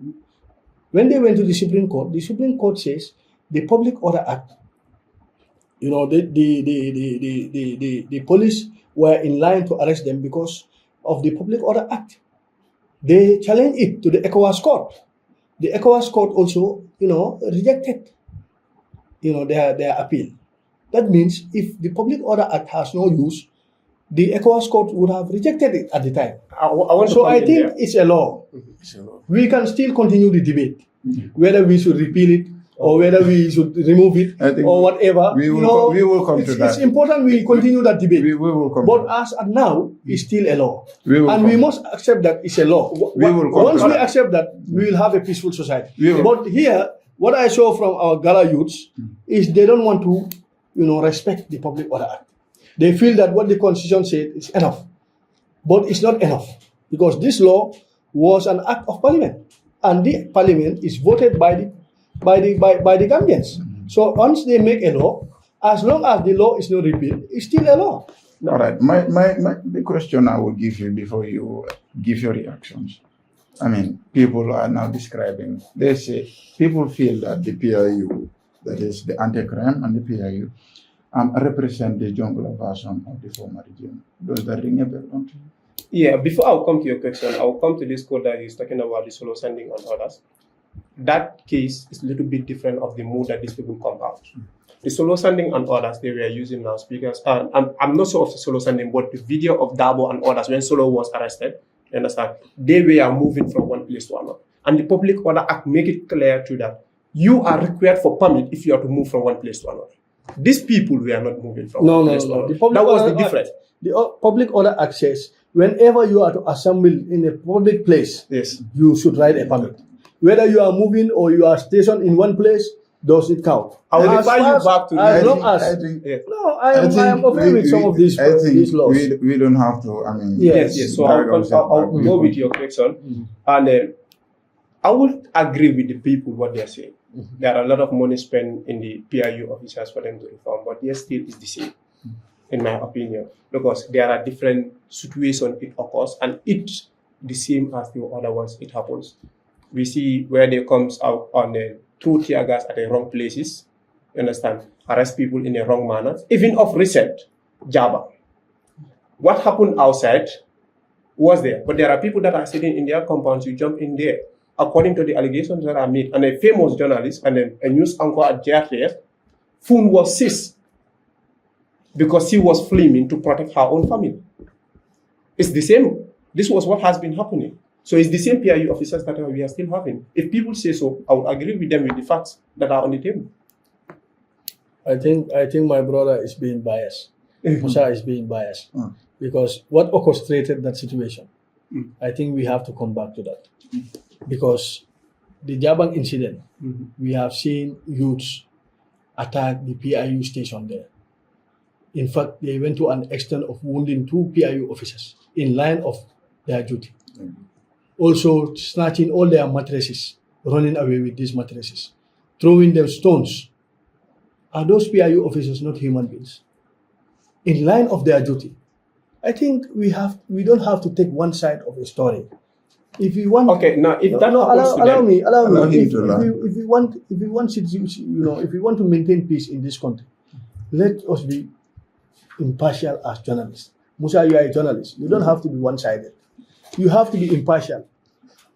When they went to the Supreme Court says the Public Order Act, the police were in line to arrest them because of the Public Order Act. They challenged it to the ECOWAS Court. The ECOWAS Court also, rejected, their appeal. That means if the Public Order Act has no use, the ECOWAS Court would have rejected it at the time. I think it's a law. We can still continue the debate, whether we should repeal it or whether we should remove it or whatever. We will come to that. It's important we continue that debate. We will come. But as of now, it's still a law. We must accept that it's a law. Once we accept that, we will have a peaceful society. But here, what I saw from our Gala youths is they don't want to, respect the Public Order Act. They feel that what the Constitution said is enough. But it's not enough because this law was an act of Parliament, and the Parliament is voted by the Gambians. So once they make a law, as long as the law is not repealed, it's still a law. All right. The question I will give you before you give your reactions. I mean, people are now describing, they say, people feel that the PIU, that is the anti-crime and the PIU, represent the jungle version of the former regime. Does that ring a bell, don't you? Yeah, before I'll come to your question, I'll come to this code that he's talking about, the solo sending and others. That case is a little bit different of the mood that these people come out. The solo sending and others, they were using loudspeakers. I'm not sure of the solo sending, but the video of Dabo and others, when Solo was arrested, you understand, they were moving from one place to another. And the Public Order Act make it clear to that you are required for permit if you are to move from one place to another. These people were not moving from one place to another. That was the difference. The Public Order Act says whenever you are to assemble in a public place, yes, you should write a permit. Whether you are moving or you are stationed in one place, does it count? I will refer you back to as long as I am okay with some of these laws. We don't have to. I mean, yes. So I'll go with your question, and I would agree with the people what they are saying. There are a lot of money spent in the PIU officers for them to reform, but yet still is the same, in my opinion, because there are different situations it occurs, and it's the same as the other ones it happens. We see where they comes out on the through tear gas at the wrong places, you understand, arrest people in the wrong manner. Even of recent, Java. What happened outside was there, but there are people that are sitting in their compounds, you jump in there. According to the allegations that are made, and a famous journalist and a news anchor at JRTF, phone was seized because she was filming to protect her own family. It's the same. This was what has been happening. So it's the same PIU officers that we are still having. If people say so, I would agree with them with the facts that are on the table. I think my brother is being biased. Musa is being biased because what orchestrated that situation? I think we have to come back to that. because the Jabang incident, we have seen youths attack the PIU station there. In fact, they went to an extent of wounding 2 PIU officers in line of their duty. Also snatching all their mattresses, running away with these mattresses, throwing them stones. Are those PIU officers not human beings? In line of their duty. I think we don't have to take one side of a story. If you want, Okay, now if that allow me. Allow him If to learn. we want if we want to maintain peace in this country, let us be impartial as journalists. Musa, you are a journalist. You don't have to be one-sided. You have to be impartial.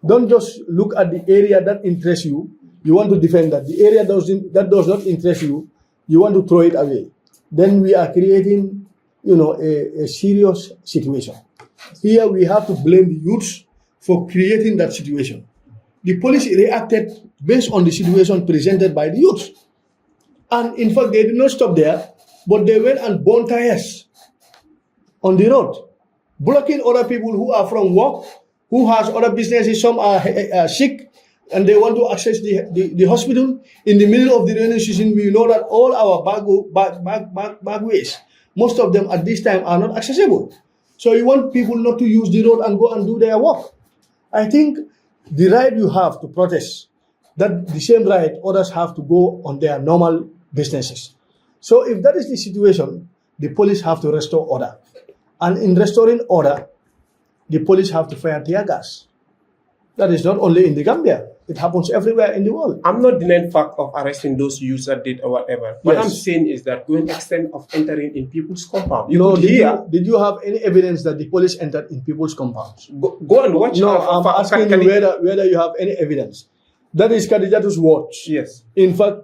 Don't just look at the area that interests you. You want to defend that. The area that does not interest you, you want to throw it away. Then we are creating, a serious situation. Here we have to blame the youths for creating that situation. The police reacted based on the situation presented by the youths. And in fact, they did not stop there, but they went and burned tires on the road, blocking other people who are from work, who has other businesses. Some are sick, and they want to access the hospital. In the middle of the rainy season, we know that all our bagways, most of them at this time are not accessible. So you want people not to use the road and go and do their work. I think the right you have to protest, that the same right others have to go on their normal businesses. So if that is the situation, the police have to restore order. And in restoring order, the police have to fire tear gas. That is not only in the Gambia. It happens everywhere in the world. I'm not denying fact of arresting those youths that did or whatever. What I'm saying is that going extent of entering in people's compound. Did you have any evidence that the police entered in people's compounds? Go and watch. No, I'm asking you whether you have any evidence. That is Khadijatu's words. Yes. In fact,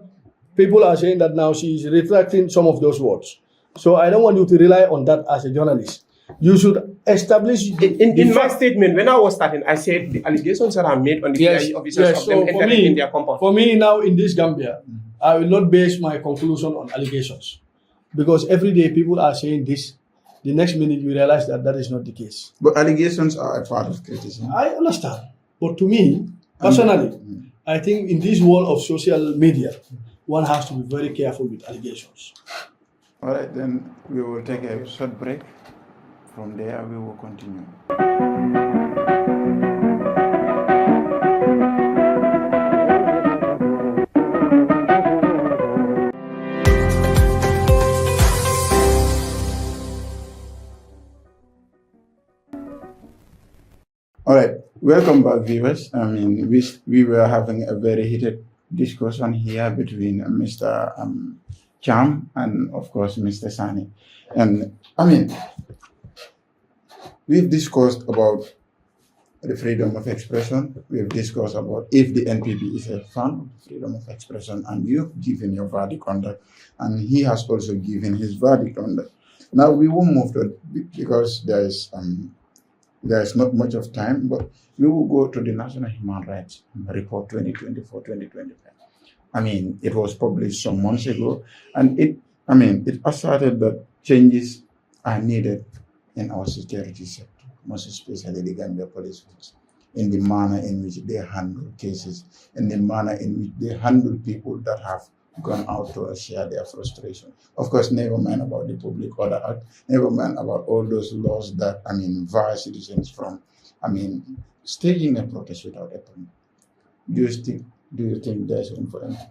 people are saying that now she is retracting some of those words. So I don't want you to rely on that as a journalist. You should establish... In my statement, when I was starting, I said the allegations that are made on the PIE officers of them entering in their compound. For me now in this Gambia, I will not base my conclusion on allegations. Because every day people are saying this. The next minute you realize that that is not the case. But allegations are a part of criticism. I understand. But to me, personally, I think in this world of social media, one has to be very careful with allegations. All right, then we will take a short break. From there, we will continue. All right, welcome back, viewers. I mean, we were having a very heated discussion here between Mr. Cham and, of course, Mr. Sani. And, I mean, we've discussed about the freedom of expression. We've discussed about if the NPP is a fan of freedom of expression, and you've given your verdict on that. And he has also given his verdict on that. Now we will move to, because there is not much of time, but we will go to the National Human Rights Report 2024-2025. I mean, it was published some months ago, and it asserted that changes are needed in our security sector, most especially the Gambia Police Force, in the manner in which they handle cases, in the manner in which they handle people that have gone out to share their frustration. Of course, never mind about the Public Order Act, never mind about all those laws that, bar citizens from, staging a protest without a permit. Do you think there's room for improvement?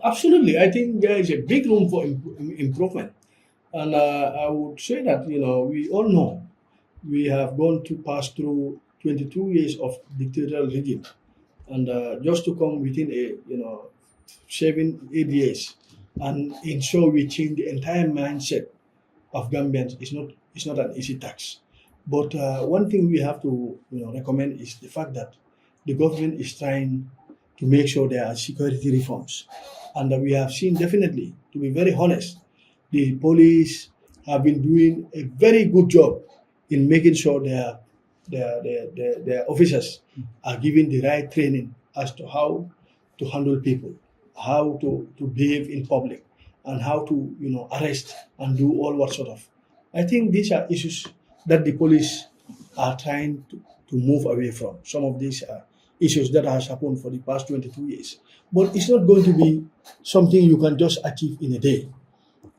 Absolutely. I think there is a big room for improvement. And I would say that, we all know we have passed through 22 years of dictatorial regime. And just to come within 7-8 years and ensure we change the entire mindset of Gambians is not an easy task. But one thing we have to recommend is the fact that the government is trying to make sure there are security reforms. And we have seen definitely, to be very honest, the police have been doing a very good job in making sure their officers are given the right training as to how to handle people, how to behave in public, and how to arrest and do all what sort of. I think these are issues that the police are trying to move away from. Some of these issues that has happened for the past 22 years. But it's not going to be something you can just achieve in a day.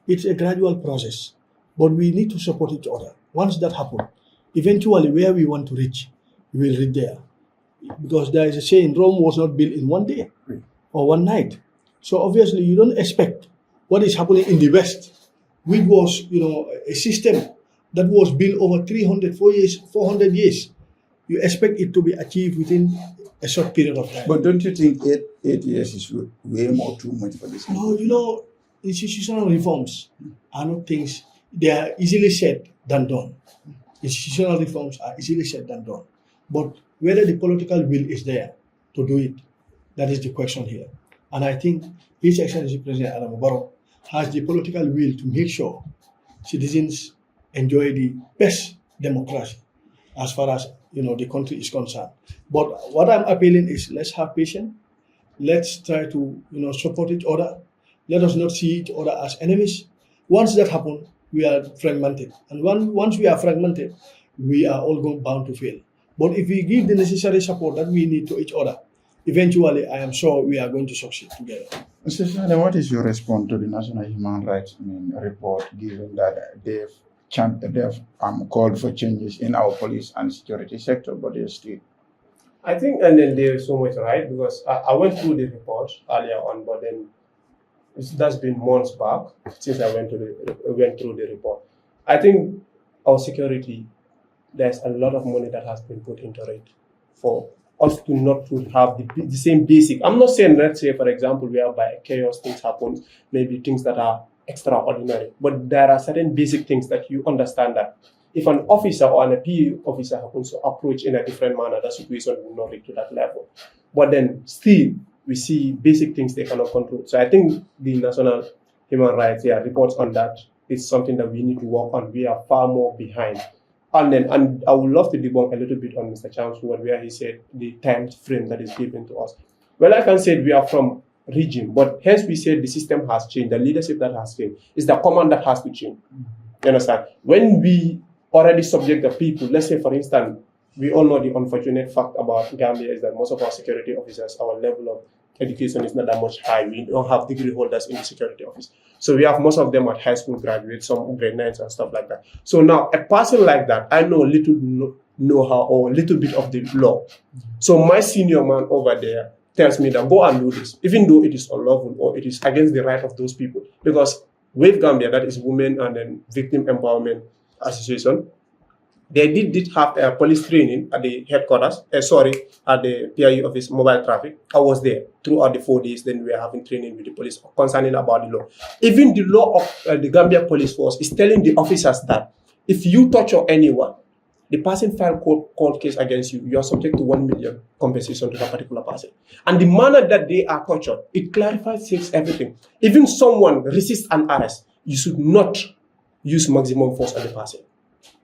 It's a gradual process, but we need to support each other. Once that happens, eventually where we want to reach, we will reach there. Because there is a saying, Rome was not built in one day or one night. So obviously you don't expect what is happening in the West, which was, a system that was built over 400 years. You expect it to be achieved within a short period of time. But don't you think 8 years is way more too much for this? No, institutional reforms are not things, they are easily said than done. Institutional reforms are easily said than done. But whether the political will is there to do it, that is the question here. And I think His Excellency President Adam Barrow has the political will to make sure citizens enjoy the best democracy as far as the country is concerned. But what I'm appealing is, let's have patience. Let's try to support each other. Let us not see each other as enemies. Once that happens, we are fragmented, and once we are fragmented, we are all bound to fail. But if we give the necessary support that we need to each other, eventually, I am sure we are going to succeed together. Mr. Shane, what is your response to the National Human Rights report, given that they've called for changes in our police and security sector, but they're still? I think, and then they're so much right, because I went through the report earlier on, but then that's been months back since I went through the report. I think our security, there's a lot of money that has been put into it for us to not to have the same basic. I'm not saying, let's say, for example, whereby chaos things happen, maybe things that are extraordinary, but there are certain basic things that you understand that if an officer or an PE officer happens to approach in a different manner, that situation will not reach to that level. But then still, we see basic things they cannot control. So I think the National Human Rights reports on that is something that we need to work on. We are far more behind. And I would love to debunk a little bit on Mr. Cham's word where he said the time frame that is given to us. Well, I can say we are from regime, but hence we said the system has changed, the leadership that has changed. It's the command that has to change. You understand? When we already subject the people, let's say for instance, we all know the unfortunate fact about Gambia is that most of our security officers, our level of education is not that much high. We don't have degree holders in the security office. So we have most of them at high school graduates, some grade 9s and stuff like that. So now a person like that, I know little know-how or a little bit of the law. So my senior man over there tells me that go and do this, even though it is unlawful or it is against the right of those people. Because with Gambia, that is Women and then Victim Empowerment Association, they did have a police training at the headquarters, at the PIU office, mobile traffic. I was there throughout the 4 days. Then we were having training with the police concerning about the law. Even the law of the Gambia Police Force is telling the officers that if you torture anyone, the person file court case against you, you are subject to 1 million compensation to that particular person. And the manner that they are tortured, it clarifies, says everything. Even someone resists an arrest, you should not use maximum force on the person.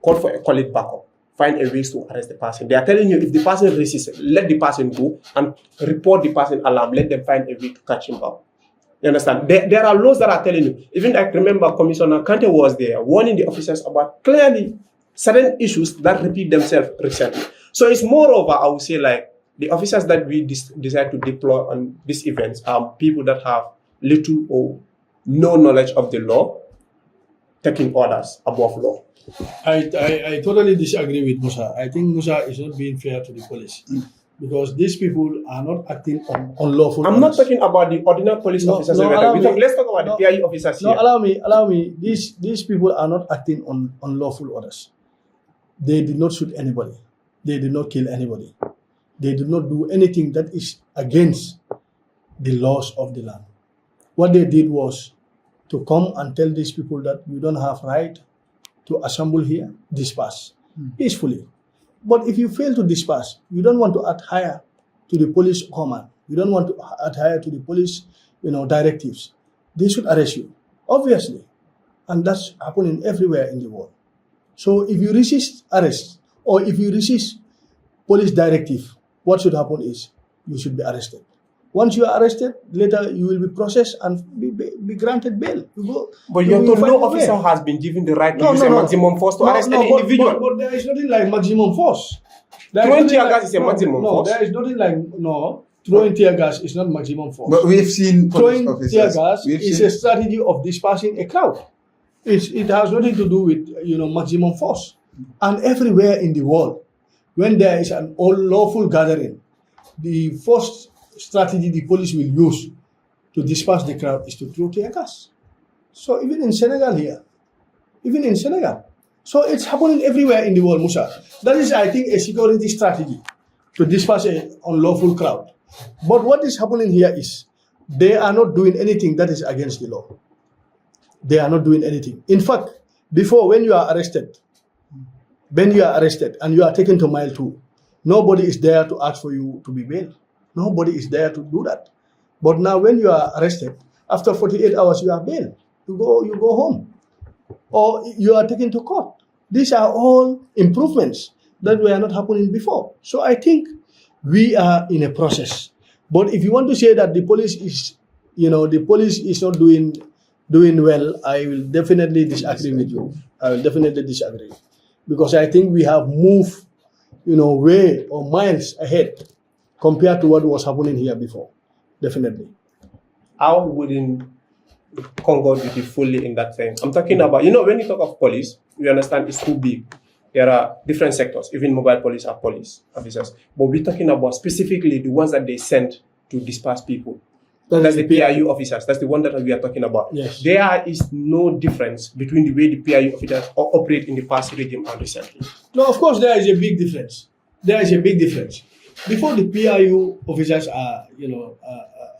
Call it backup. Find a way to arrest the person. They are telling you if the person resists, let the person go and report the person alarm. Let them find a way to catch him up. You understand? There are laws that are telling you. Even I remember Commissioner Kante was there warning the officers about clearly certain issues that repeat themselves recently. So it's moreover, I would say, like the officers that we decide to deploy on these events are people that have little or no knowledge of the law, taking orders above law. I totally disagree with Musa. I think Musa is not being fair to the police because these people are not acting on unlawful. I'm not talking about the ordinary police officers. Let's talk about the PIU officers here. Allow me. These people are not acting on unlawful orders. They did not shoot anybody. They did not kill anybody. They did not do anything that is against the laws of the land. What they did was to come and tell these people that you don't have right to assemble here, disperse peacefully. But if you fail to disperse, you don't want to adhere to the police command. You don't want to adhere to the police, directives. They should arrest you, obviously, and that's happening everywhere in the world. So if you resist arrest or if you resist police directive, what should happen is you should be arrested. Once you are arrested, later you will be processed and be granted bail. But you're told no officer has been given the right to use a maximum force to arrest any individual. But there is nothing like maximum force. Throwing tear gas is a maximum no, force. there is nothing like, no, throwing tear gas is not maximum force. But we've seen police Throwing officers. tear gas we've is seen- a strategy of dispersing a crowd. It has nothing to do with, maximum force. And everywhere in the world, when there is an unlawful gathering, the first strategy the police will use to disperse the crowd is to throw tear gas. So even in Senegal here, so it's happening everywhere in the world, Musa. That is, I think, a security strategy to disperse an unlawful crowd. But what is happening here is they are not doing anything that is against the law. They are not doing anything. In fact, before, when you are arrested and you are taken to mile 2, nobody is there to ask for you to be bailed. Nobody is there to do that. But now when you are arrested, after 48 hours you are bailed. You go home. Or you are taken to court. These are all improvements that were not happening before. So I think we are in a process. But if you want to say that the police is not doing well, I will definitely disagree with you. I will definitely disagree. Because I think we have moved, way or miles ahead compared to what was happening here before. Definitely. I wouldn't concord with you fully in that sense. I'm talking about, when you talk of police, we understand it's too big. There are different sectors, even mobile police are police officers. But we're talking about specifically the ones that they send to disperse people. That's the PIU officers. That's the one that we are talking about. Yes. There is no difference between the way the PIU officers operate in the past regime and recently. No, of course there is a big difference. There is a big difference. Before the PIU officers are,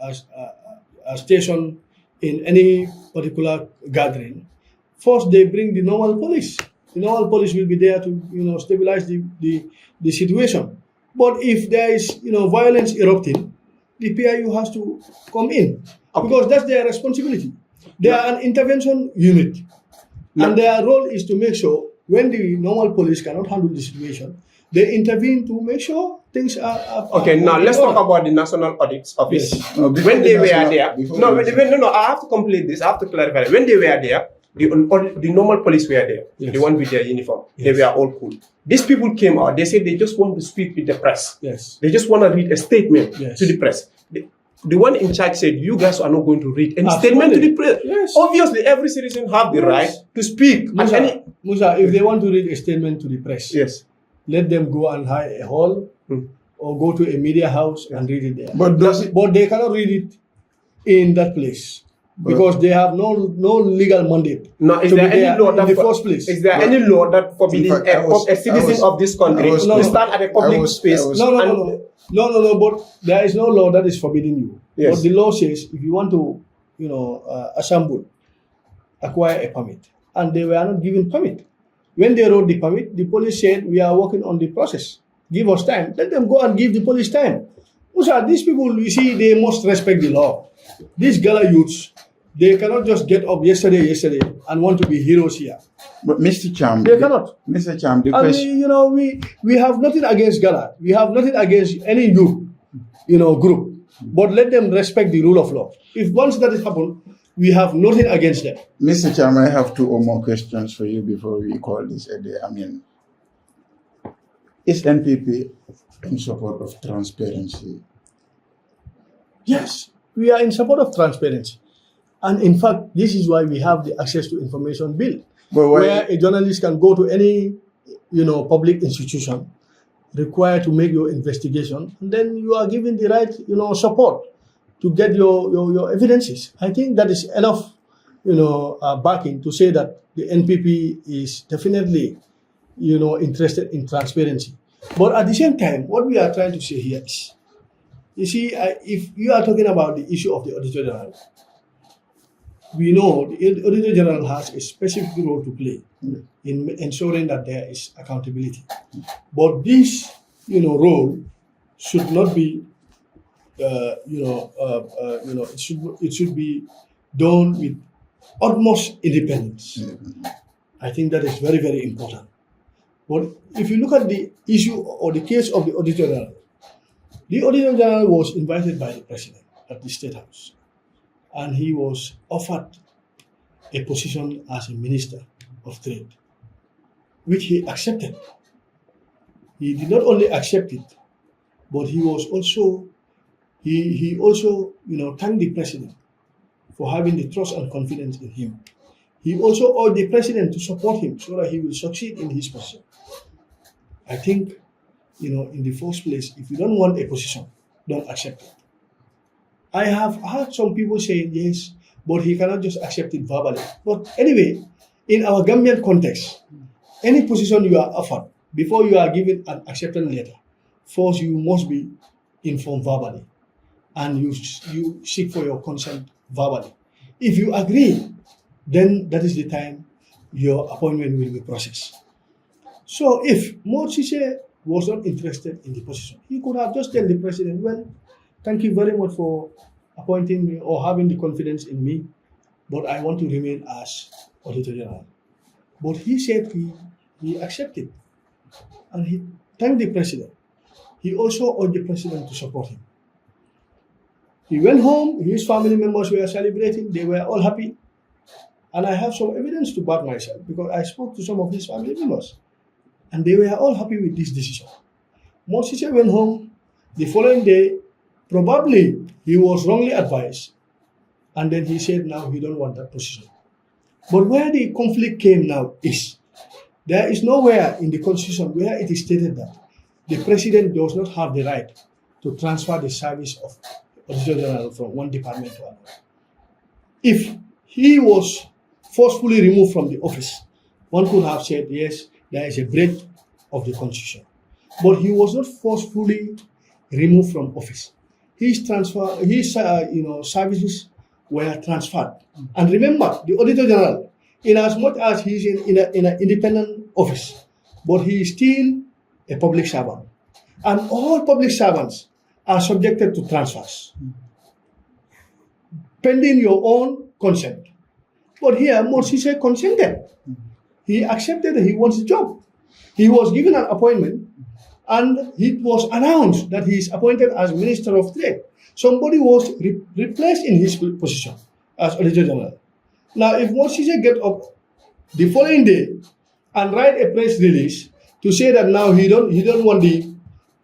are stationed in any particular gathering, first they bring the normal police. The normal police will be there to, stabilize the situation. But if there is, violence erupting, the PIU has to come in because that's their responsibility. They are an intervention unit, and their role is to make sure when the normal police cannot handle the situation, they intervene to make sure things are okay, now let's talk about the National Audit Office. Yes. No, When they were there, there, I have to complete this. I have to clarify. When they were there, the normal police were there, Yes. the one with their uniform. Yes. They were all cool. These people came out. They said they just want to speak with the press. Yes. They just want to read a statement Yes. to the press. The one in charge said, "You guys are not going to read any Absolutely. statement to the press." Yes. Obviously, every citizen have the Yes. right to speak. Musa, if they want to read a statement to the press, Yes. let them go and hire a hall or go to a media house and read it there. But does it? But they cannot read it in that place because they have no legal mandate. Now, is to there be there any law in that the first place? Is there any law that forbidding In fact, a citizen of this country I was- to stand at a public space? No. But there is no law that is forbidding you. Yes. But the law says if you want to, assemble, acquire a permit, and they were not given permit. When they wrote the permit, the police said, "We are working on the process. Give us time." Let them go and give the police time. Musa, these people, you see, they must respect the law. These Gala youths, they cannot just get up yesterday, and want to be heroes here. But Mr. Cham, They cannot. Mr. Cham, the And question. we have nothing against Gala. We have nothing against any youth, group. But let them respect the rule of law. If once that is happened, we have nothing against them. Mr. Cham, I have 2 or more questions for you before we call this a day. Is NPP in support of transparency? Yes, we are in support of transparency. And in fact, this is why we have the Access to Information Bill, But why? where a journalist can go to any, public institution, required to make your investigation, and then you are given the right, support to get your evidences. I think that is enough, backing to say that the NPP is definitely, interested in transparency. But at the same time, what we are trying to say here is, you see, if you are talking about the issue of the Auditor General, we know the Auditor General has a specific role to play in ensuring that there is accountability. But this, role should not be, it should be done with utmost independence. I think that is very, very important. But if you look at the issue or the case of the Auditor General was invited by the President at the State House, and he was offered a position as a Minister of Trade, which he accepted. he did not only accept it, but he was also he also thanked the president for having the trust and confidence in him. He also urged the president to support him so that he will succeed in his position. I think, in the first place, if you don't want a position, don't accept it. I have heard some people saying yes, but he cannot just accept it verbally. But anyway, in our Gambian context, any position you are offered, before you are given an acceptance letter, first you must be informed verbally, and you seek for your consent verbally. If you agree, then that is the time your appointment will be processed. So if Morsise was not interested in the position, he could have just tell the president, well, thank you very much for appointing me or having the confidence in me, but I want to remain as Auditor General. But he said he accepted, and he thanked the president. He also urged the president to support him. He went home, his family members were celebrating, they were all happy. And I have some evidence to back myself because I spoke to some of his family members and they were all happy with this decision. Morsise went home. The following day, probably he was wrongly advised, and then he said now he don't want that position. But where the conflict came now is, there is nowhere in the constitution where it is stated that the president does not have the right to transfer the service of Auditor General from one department to another. If he was forcefully removed from the office, one could have said, yes, there is a breach of the constitution. But he was not forcefully removed from office. His services were transferred. And remember, the Auditor General, in as much as he is in an independent office, but he is still a public servant. And all public servants are subjected to transfers, pending your own consent. But here, Morsise consented. He accepted that he wants a job. He was given an appointment, and it was announced that he is appointed as Minister of Trade. Somebody was replaced in his position as Auditor General. Now, if Morsise get up the following day and write a press release to say that now he don't want the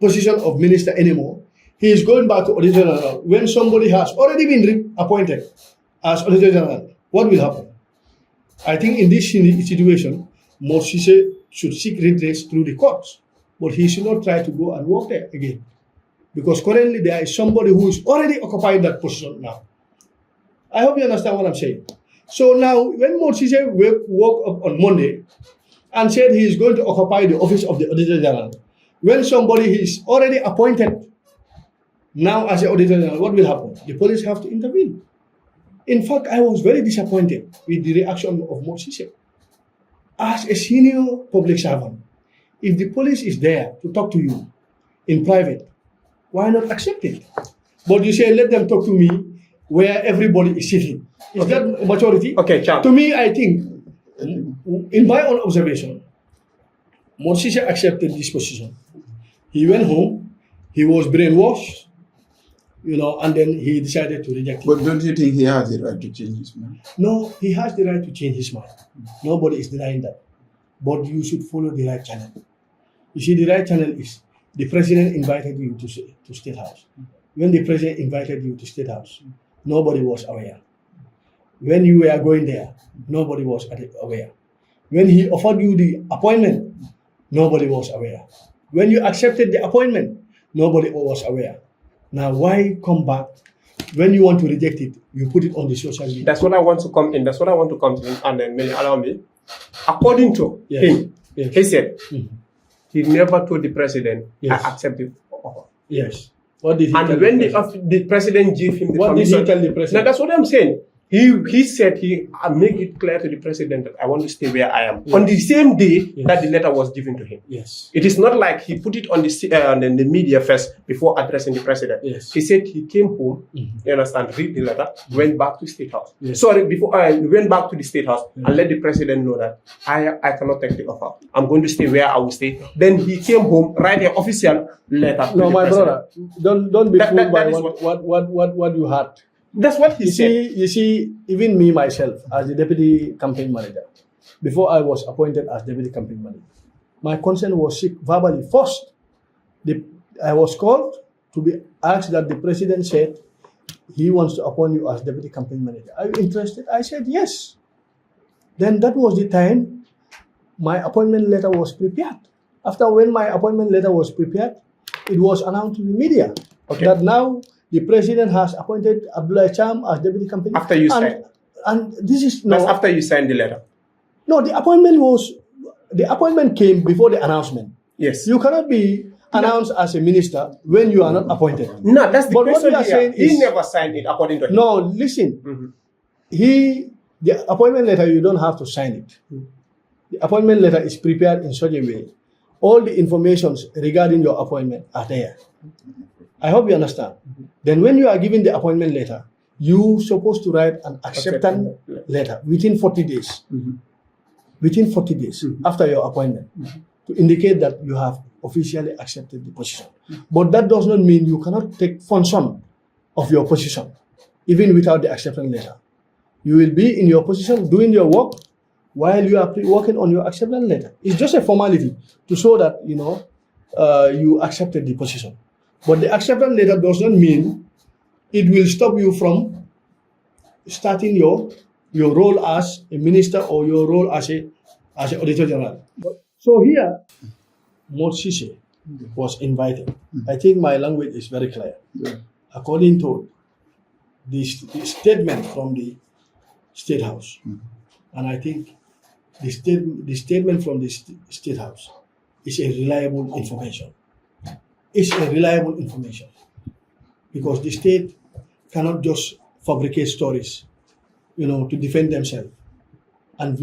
position of minister anymore, he is going back to Auditor General when somebody has already been appointed as Auditor General. What will happen? I think in this situation, Morsise should seek redress through the courts, but he should not try to go and work there again, because currently there is somebody who is already occupying that position now. I hope you understand what I'm saying. So now, when Morsise woke up on Monday and said he is going to occupy the office of the Auditor General, when somebody is already appointed now as the Auditor General, what will happen? The police have to intervene. In fact, I was very disappointed with the reaction of Morsise. As a senior public servant, if the police is there to talk to you in private, why not accept it? But you say, let them talk to me where everybody is sitting. Is that maturity? Okay, Cham. To me, I think, in my own observation, Morsise accepted this position. He went home, he was brainwashed, and then he decided to reject it. But don't you think he has the right to change his mind? No, he has the right to change his mind. Nobody is denying that. But you should follow the right channel. You see, the right channel is the president invited you to State House. When the president invited you to State House, nobody was aware. When you were going there, nobody was aware. When he offered you the appointment, nobody was aware. When you accepted the appointment, nobody was aware. Now, why come back? When you want to reject it, you put it on the social media. That's what I want to come in. And then may you allow me. According to him, he said he never told the president, I accept the offer. Yes. What did he and tell when the president gave him the what permission, did he tell the president? now that's what I'm saying. He said he make it clear to the president that I want to stay where I am. Yes. On the same day Yes. that the letter was given to him. Yes. It is not like he put it on the media first before addressing the president. Yes. He said he came home, you understand, read the letter, went back to State House. Yes. Sorry, before I went back to the State House and let the president know that I cannot take the offer. I'm going to stay where I will stay. Then he came home, write an official letter to No, the my president. brother, don't be fooled by is what you heard. That's what he said. You see, even me myself, as the deputy campaign manager, before I was appointed as deputy campaign manager, my consent was seek verbally. First, I was called to be asked that the president said he wants to appoint you as deputy campaign manager. Are you interested? I said yes. Then that was the time my appointment letter was prepared. After when my appointment letter was prepared, it was announced to the media that now the president has appointed Abdoulie Cham as deputy campaign. After you signed? And this is That's after you signed the letter? No, the appointment came before the announcement. Yes. You cannot be announced as a minister when you are not appointed. No, that's the But question what you are here. saying is, He never signed it according to him. no, listen. The appointment letter, you don't have to sign it. The appointment letter is prepared in such a way. All the informations regarding your appointment are there. I hope you understand. Then when you are given the appointment letter, you're supposed to write an acceptance letter within 40 days. Within 40 days after your appointment to indicate that you have officially accepted the position. But that does not mean you cannot take function of your position even without the acceptance letter. You will be in your position doing your work while you are working on your acceptance letter. It's just a formality to show that you accepted the position. But the acceptance letter does not mean it will stop you from starting your role as a minister or your role as an auditor general. So here, Motsise was invited. I think my language is very clear. According to the statement from the State House, and I think the statement from the State House is a reliable information. It's a reliable information because the state cannot just fabricate stories, to defend themselves and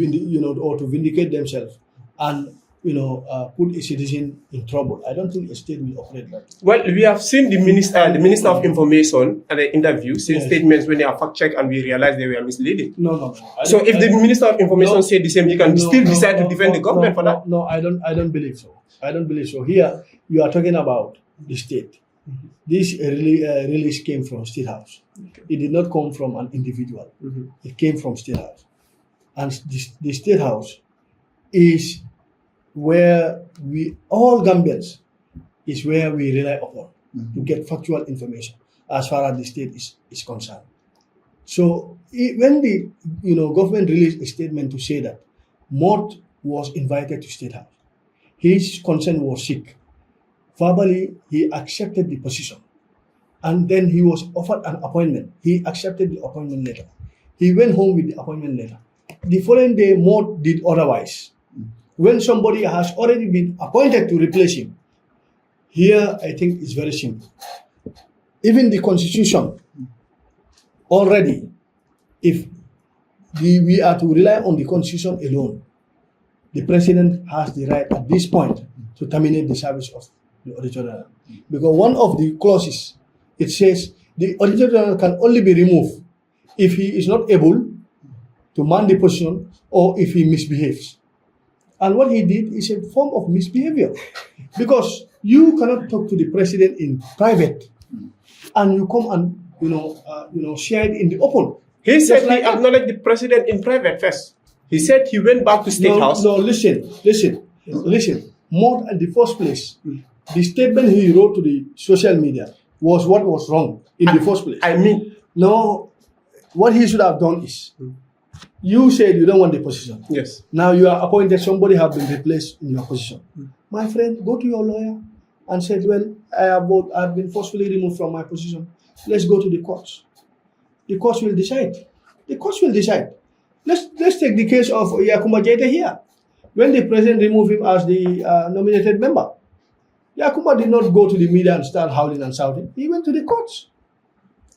or to vindicate themselves and put a citizen in trouble. I don't think a state will operate like that. Well, we have seen the minister of information at the interview saying statements when they are fact checked and we realize they were misleading. No. So if the minister of information said the same, he can still decide to defend the government for that. No, I don't believe so. I don't believe so. Here you are talking about the state. This release came from State House. It did not come from an individual. It came from State House, and the State House is where all Gambians is where we rely upon to get factual information as far as the state is concerned. So when the government released a statement to say that Mort was invited to State House, his consent was seek. Verbally, he accepted the position. And then he was offered an appointment. He accepted the appointment letter. He went home with the appointment letter. The following day, Mort did otherwise. When somebody has already been appointed to replace him, here I think it's very simple. Even the Constitution, already, if we are to rely on the Constitution alone, the President has the right at this point to terminate the service of the Auditor General. Because one of the clauses, it says the Auditor General can only be removed if he is not able to man the position or if he misbehaves. And what he did is a form of misbehavior. Because you cannot talk to the President in private and you come and share it in the open. He said he acknowledged the President in private first. He said he went back to State House. No, listen. More in the first place, the statement he wrote to the social media was what was wrong in the first place. No, what he should have done is, you said you don't want the position. Yes. Now you are appointed, somebody has been replaced in your position. My friend, go to your lawyer and say, well, I have been forcefully removed from my position. Let's go to the courts. The courts will decide. Let's take the case of Yakuma Jete here. When the president removed him as the nominated member, Yakuma did not go to the media and start howling and shouting. He went to the courts.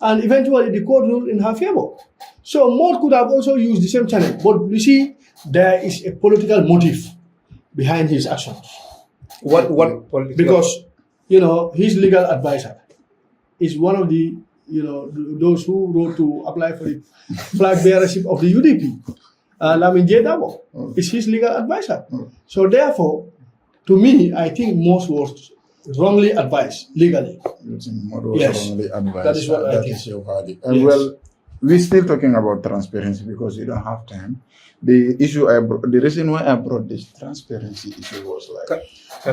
And eventually the court ruled in her favor. So Mort could have also used the same channel. But you see, there is a political motive behind his actions. What political? Because, his legal advisor is one of the, those who wrote to apply for the flag bearership of the UDP. Lamin J. Dabo is his legal advisor. So therefore, to me, I think Mort was wrongly advised legally. Yes, wrongly advised. That is what I think. Is your verdict. And well, we're still talking about transparency because we don't have time. The reason why I brought this transparency issue was like,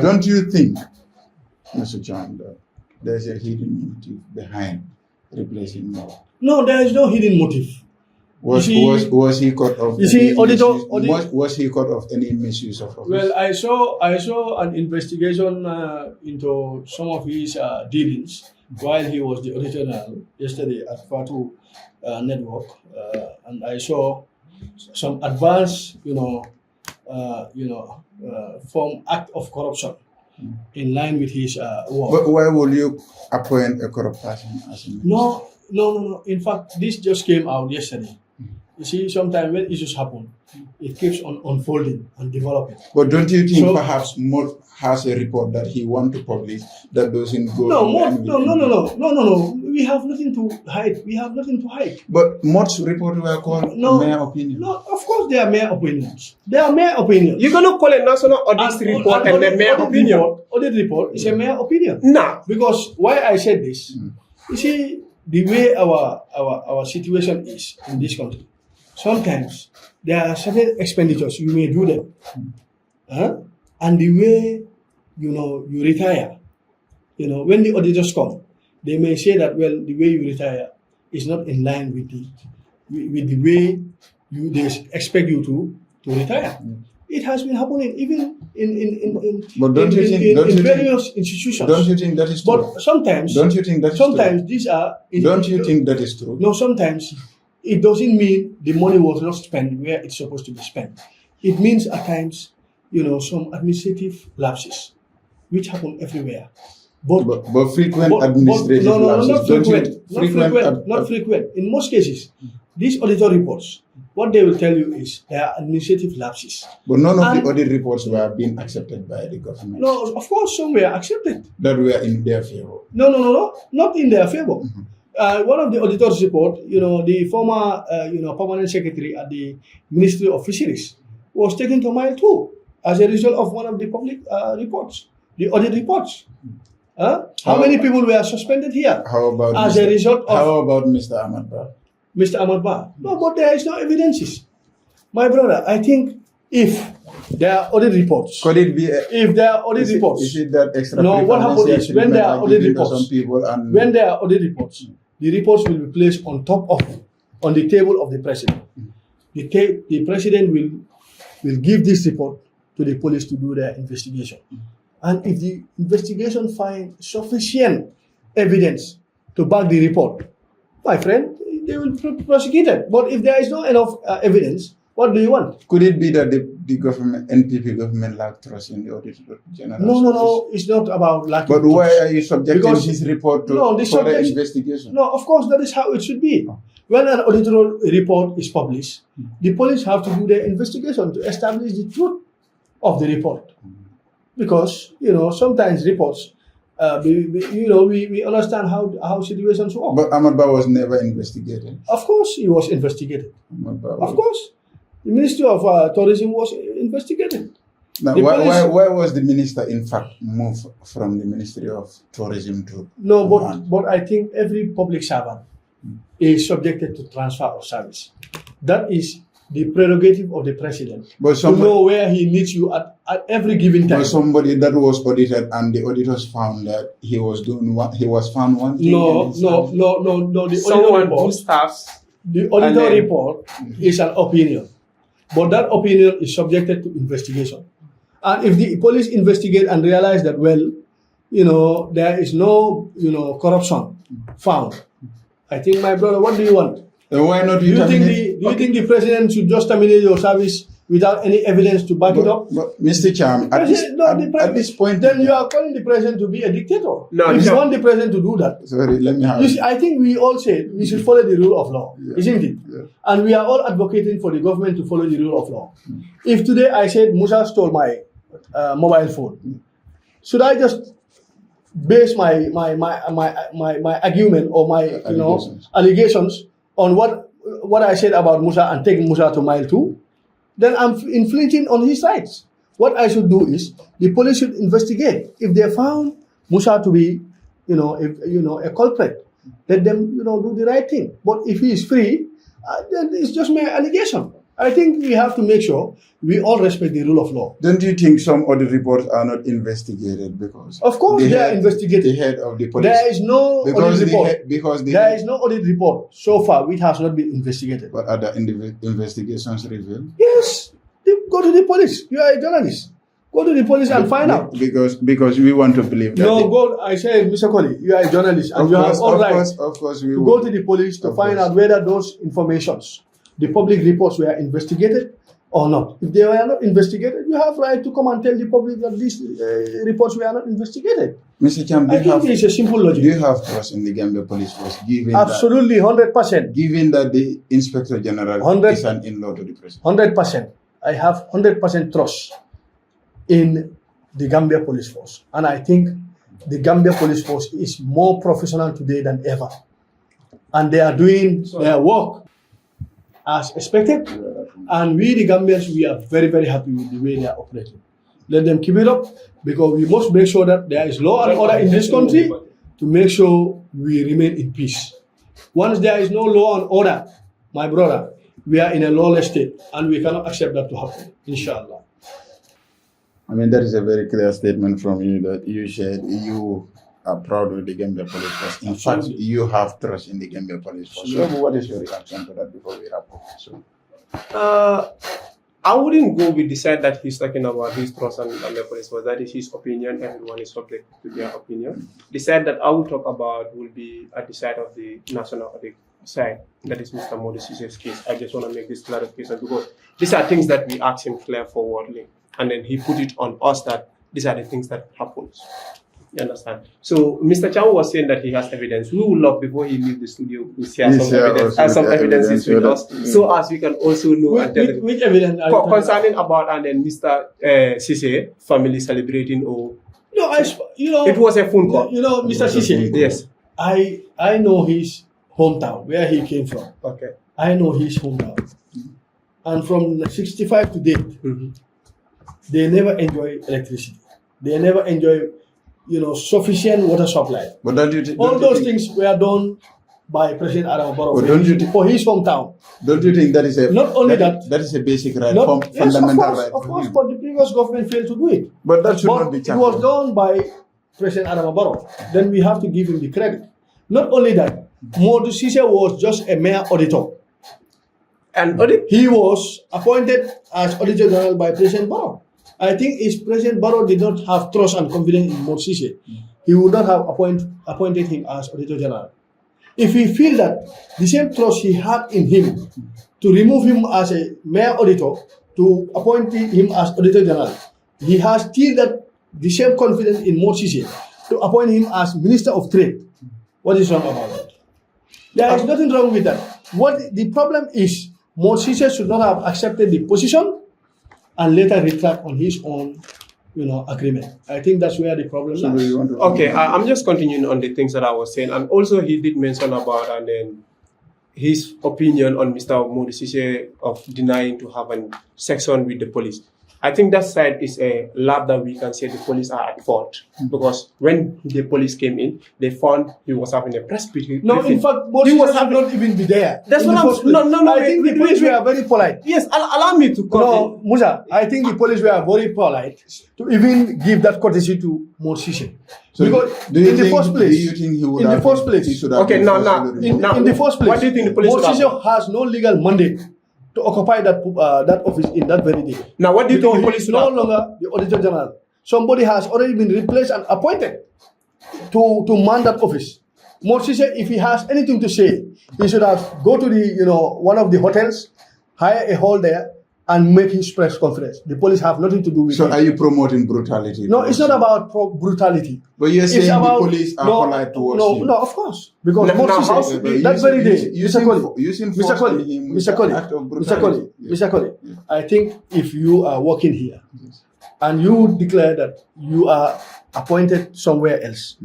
don't you think, Mr. Cham, that there's a hidden motive behind replacing more? No, there is no hidden motive. Was he caught of? You see, was he caught of any misuse of office? Well, I saw an investigation into some of his dealings while he was the Auditor General yesterday at Fatu Network, and I saw some advanced, form act of corruption in line with his work. But why will you appoint a corrupt person as a minister? No. In fact, this just came out yesterday. You see, sometimes when issues happen, it keeps on unfolding and developing. But don't you think perhaps Mott has a report that he wants to publish that doesn't go? No. We have nothing to hide. But Mott's report were called mere opinion. No, of course they are mere opinions. You're gonna call a national audit report and a mere opinion. Audit report is a mere opinion. No. Because why I said this, you see, the way our situation is in this country, sometimes there are certain expenditures you may do them, and the way you retire, when the auditors come, they may say that the way you retire is not in line with the way they expect you to retire. It has been happening even in various institutions. Don't you think that is true? But sometimes, don't you think that is sometimes true? These are. Don't you think that is true? No, sometimes it doesn't mean the money was not spent where it's supposed to be spent. It means at times, some administrative lapses, which happen everywhere. But frequent administrative lapses. Not frequent. In most cases, these auditor reports, what they will tell you is there are administrative lapses. But none of the audit reports were being accepted by the government. No, of course some were accepted. That were in their favor. No, not in their favor. One of the auditors' report, the former, permanent secretary at the Ministry of Fisheries was taken to Mile 2 as a result of one of the public reports, the audit reports. How many people were suspended here? How about Mr. Ahmad Ba? Mr. Ahmad Ba? No, but there is no evidences. My brother, I think if there are audit reports, could it be? If there are audit reports, is it that extra? No, what happens is when there are audit reports, when there are audit reports, the reports will be placed on the table of the president. The president will give this report to the police to do their investigation. And if the investigation finds sufficient evidence to back the report, my friend, they will be prosecuted. But if there is not enough evidence, what do you want? Could it be that the government, NPP government, lack trust in the Auditor General? No, it's not about lacking trust. But why are you subjecting his report to further investigation? No, of course, that is how it should be. When an auditor report is published, the police have to do their investigation to establish the truth of the report. Because, sometimes reports, we understand how situations work. But Ahmad Ba was never investigated. Of course, he was investigated. Of course. The Ministry of Tourism was investigated. Now, why was the minister, in fact, moved from the Ministry of Tourism to... No, but I think every public servant is subjected to transfer of service. That is the prerogative of the president to know where he needs you at every given time. But somebody that was audited and the auditors found that he was found one thing. No. The auditor report is an opinion, but that opinion is subjected to investigation. And if the police investigate and realize that, there is no, corruption found, I think, my brother, what do you want? Why not? Do you think the president should just terminate your service without any evidence to back it up? But Mr. Cham, at this point, then you are calling the president to be a dictator. If you want the president to do that, sorry, let me have. You see, I think we all said we should follow the rule of law, isn't it? Yeah. And we are all advocating for the government to follow the rule of law. If today I said Musa stole my mobile phone, should I just base my argument or my allegations on what I said about Musa and taking Musa to Mile 2? Then I'm infringing on his rights. What I should do is the police should investigate. If they found Musa to be, a culprit, let them, do the right thing. But if he is free, then it's just my allegation. I think we have to make sure we all respect the rule of law. Don't you think some audit reports are not investigated because? Of course, they are investigated. The head of the police. There is no audit report. There is no audit report so far which has not been investigated. But are the investigations revealed? Yes, go to the police. You are a journalist. Go to the police and find out. Because we want to believe that. No, go. I say, Mr. Colley, you are a journalist and you have all rights. Of course, we go to the police to find out whether those informations, the public reports, were investigated or not. If they were not investigated, you have right to come and tell the public that these reports were not investigated. Mr. Cham, I think it's a simple logic. Do you have trust in the Gambia Police Force, given absolutely 100%? Given that the Inspector General is an in-law to the President. 100%. I have 100% trust in the Gambia Police Force, and I think the Gambia Police Force is more professional today than ever, and they are doing their work as expected. And we, the Gambians, we are very, very happy with the way they are operating. Let them keep it up, because we must make sure that there is law and order in this country to make sure we remain in peace. Once there is no law and order, my brother, we are in a lawless state, and we cannot accept that to happen, inshallah. I mean, that is a very clear statement from you that you said you are proud of the Gambia Police Force. In fact, you have trust in the Gambia Police Force. So what is your reaction to that before we wrap up? So, I wouldn't go with the side that he's talking about his trust in the Gambia Police Force. That is his opinion. Everyone is subject to their opinion. The side that I will talk about will be at the side of the national audit side. That is Mr. Modisi's case. I just want to make this clarification, because these are things that we asked him clear forwardly. And then he put it on us that these are the things that happens. You understand? So Mr. Cham was saying that he has evidence. We would love, before he leaves the studio, to share some evidences with us, so as we can also know. Which evidence? Concerning about and then Mr. Sise family celebrating or. No, it was a phone call. Mr. Sise. Yes. I know his hometown, where he came from. Okay. I know his hometown, and from 65 to date. They never enjoy electricity. They never enjoy, sufficient water supply. But all those things were done by President Adam Barrow for his hometown. Don't you think that is that is a basic right, fundamental right? Of course, but the previous government failed to do it. But that should not be championed. It was done by President Adam Barrow. Then we have to give him the credit. Not only that, Modou Cisse was just a mere auditor. And he was appointed as Auditor General by President Barrow. I think if President Barrow did not have trust and confidence in Modou Cisse, he would not have appointed him as Auditor General. If he feels that the same trust he had in him to remove him as a mere auditor, to appoint him as Auditor General, he has still the same confidence in Modou Cisse to appoint him as Minister of Trade. What is wrong about that? There is nothing wrong with that. What the problem is, Modou Cisse should not have accepted the position and later retract on his own, agreement. I think that's where the problem lies. Okay, I'm just continuing on the things that I was saying, and also he did mention about and then his opinion on Mr. Modou Cisse of denying to have a section with the police. I think that side is a lab that we can say the police are at fault, because when the police came in, they found he was having a press briefing. No, in fact, he was not even be there. That's what I'm. No. I think the police were very polite. Yes, allow me to. No, Musa, I think the police were very polite to even give that courtesy to Modou Cisse. So because in the first place, do you think he would have? Okay, in the first place, what do you think the police? Modou Cisse has no legal mandate to occupy that office in that very day. Now, what do you think the police is no longer the Auditor General? Somebody has already been replaced and appointed to man that office. Modou Cisse, if he has anything to say, he should have go to the one of the hotels, hire a hall there, and make his press conference. The police have nothing to do with it. So are you promoting brutality? No, it's not about brutality. But you're saying the police are polite towards him. No, of course. Because Modou Cisse, that very day, Mr. Colley, I think if you are working here and you declare that you are appointed somewhere else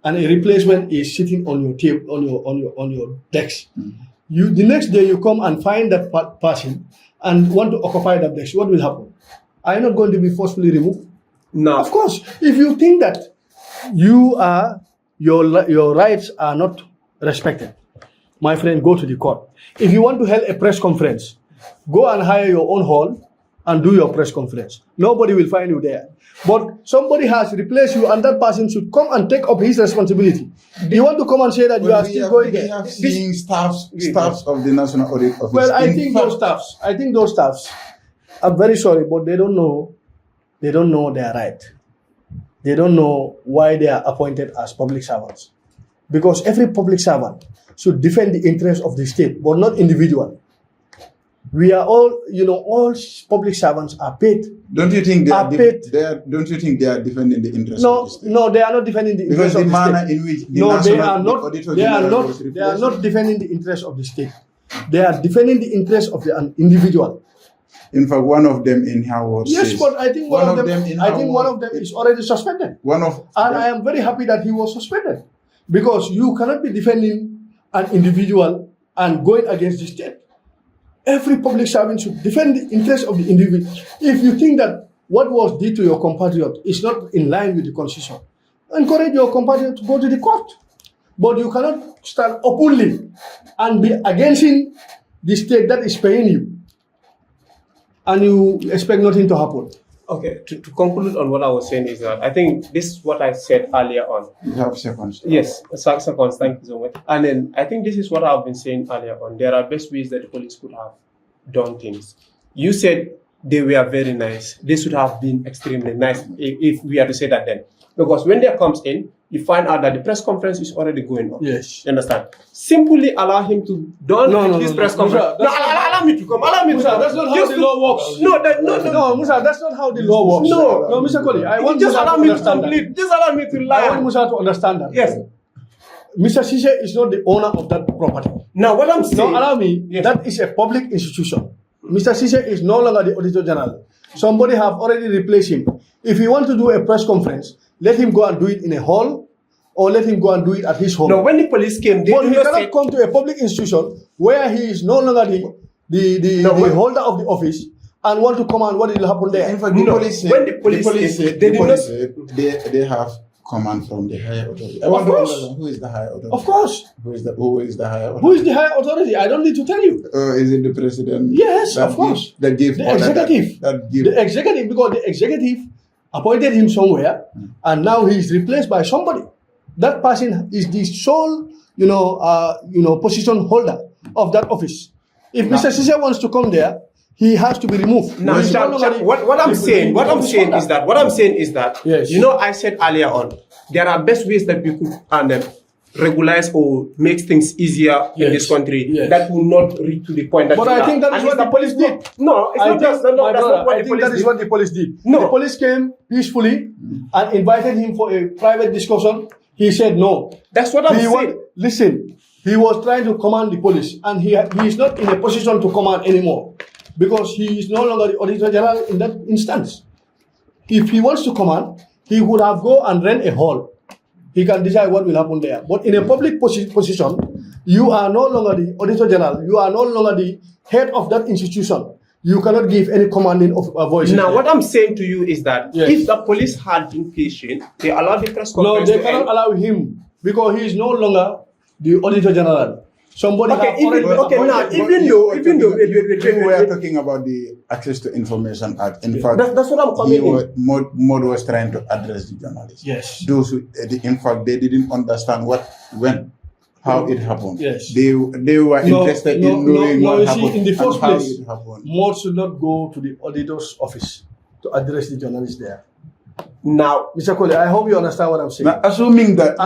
and a replacement is sitting on your table, on your desk, the next day you come and find that person and want to occupy that desk, what will happen? Are you not going to be forcefully removed? No. Of course. If you think that your rights are not respected. My friend, go to the court. If you want to hold a press conference, go and hire your own hall and do your press conference. Nobody will find you there. But somebody has replaced you, and that person should come and take up his responsibility. You want to come and say that you are still going there? We have seen staffs of the National Audit Office. Well, I think those staffs, I'm very sorry, but they don't know their right. They don't know why they are appointed as public servants. Because every public servant should defend the interests of the state, but not individual. We are all, all public servants are paid. Don't you think don't you think they are defending the interests of the state? No, they are not defending the interests of the state. Because the manner in which they are not defending the interests of the state. They are defending the interests of the individual. In fact, one of them in Howard says, but I think one of them is already suspended. I am very happy that he was suspended. Because you cannot be defending an individual and going against the state. Every public servant should defend the interests of the individual. If you think that what was done to your compatriot is not in line with the constitution, encourage your compatriot to go to the court. But you cannot stand openly and be against the state that is paying you, and you expect nothing to happen. Okay, to conclude on what I was saying is that I think this is what I said earlier on. You have seconds. Yes, seconds, thank you so much. And then I think this is what I've been saying earlier on. There are best ways that the police could have done things. You said they were very nice. They should have been extremely nice if we are to say that then. Because when there comes in, you find out that the press conference is already going on. Yes. You understand? Simply allow him to his press conference. Allow me to come. Allow me to come. That's not how the law works. No, Musa, that's not how the law works. No, Mr. Koli, I want just Musa allow to me to understand complete. that. Just allow me to lie. I want Musa to understand that. Yes. Mr. Sise is not the owner of that property. Now, what I'm saying... No, allow me. Yes. That is a public institution. Mr. Sise is no longer the Auditor General. Somebody have already replaced him. If he want to do a press conference, let him go and do it in a hall, or let him go and do it at his home. No, when the police came, they but he cannot come to a public institution where he is no longer the holder of the office and want to command what will happen there. In fact, the police said they have command from the higher authority. I want to understand who is the higher authority. Of course. Who is the higher authority? Who is the higher authority? I don't need to tell you. Is it the president? Yes, of course. That gives the executive. The executive, because the executive appointed him somewhere, and now he is replaced by somebody. That person is the sole, position holder of that office. If Mr. Sise wants to come there, he has to be removed. Now, what I'm saying is that, yes. I said earlier on, there are best ways that we could regularize or make things easier in this country that will not reach to the point that. But I think that is what the police did. No, it's not just that's not what the police did. That is what the police did. No. The police came peacefully and invited him for a private discussion. He said no. That's what I'm saying. Listen, he was trying to command the police, and he is not in a position to command anymore, because he is no longer the Auditor General in that instance. If he wants to command, he would have go and rent a hall. He can decide what will happen there. But in a public position, you are no longer the Auditor General. You are no longer the head of that institution. You cannot give any commanding of a voice. Now, what I'm saying to you is that if the police had been patient, they allowed the press conference. No, they cannot allow him, because he is no longer the Auditor General. Somebody even though we are talking about the Access to Information Act, in fact, that's what I'm coming in. Mod was trying to address the journalists. Yes. Those who, in fact, they didn't understand how it happened. Yes. They were interested in knowing what happened. In the first place, Mod should not go to the auditor's office to address the journalists there. Now, Mr. Kole, I hope you understand what I'm saying. Now, assuming that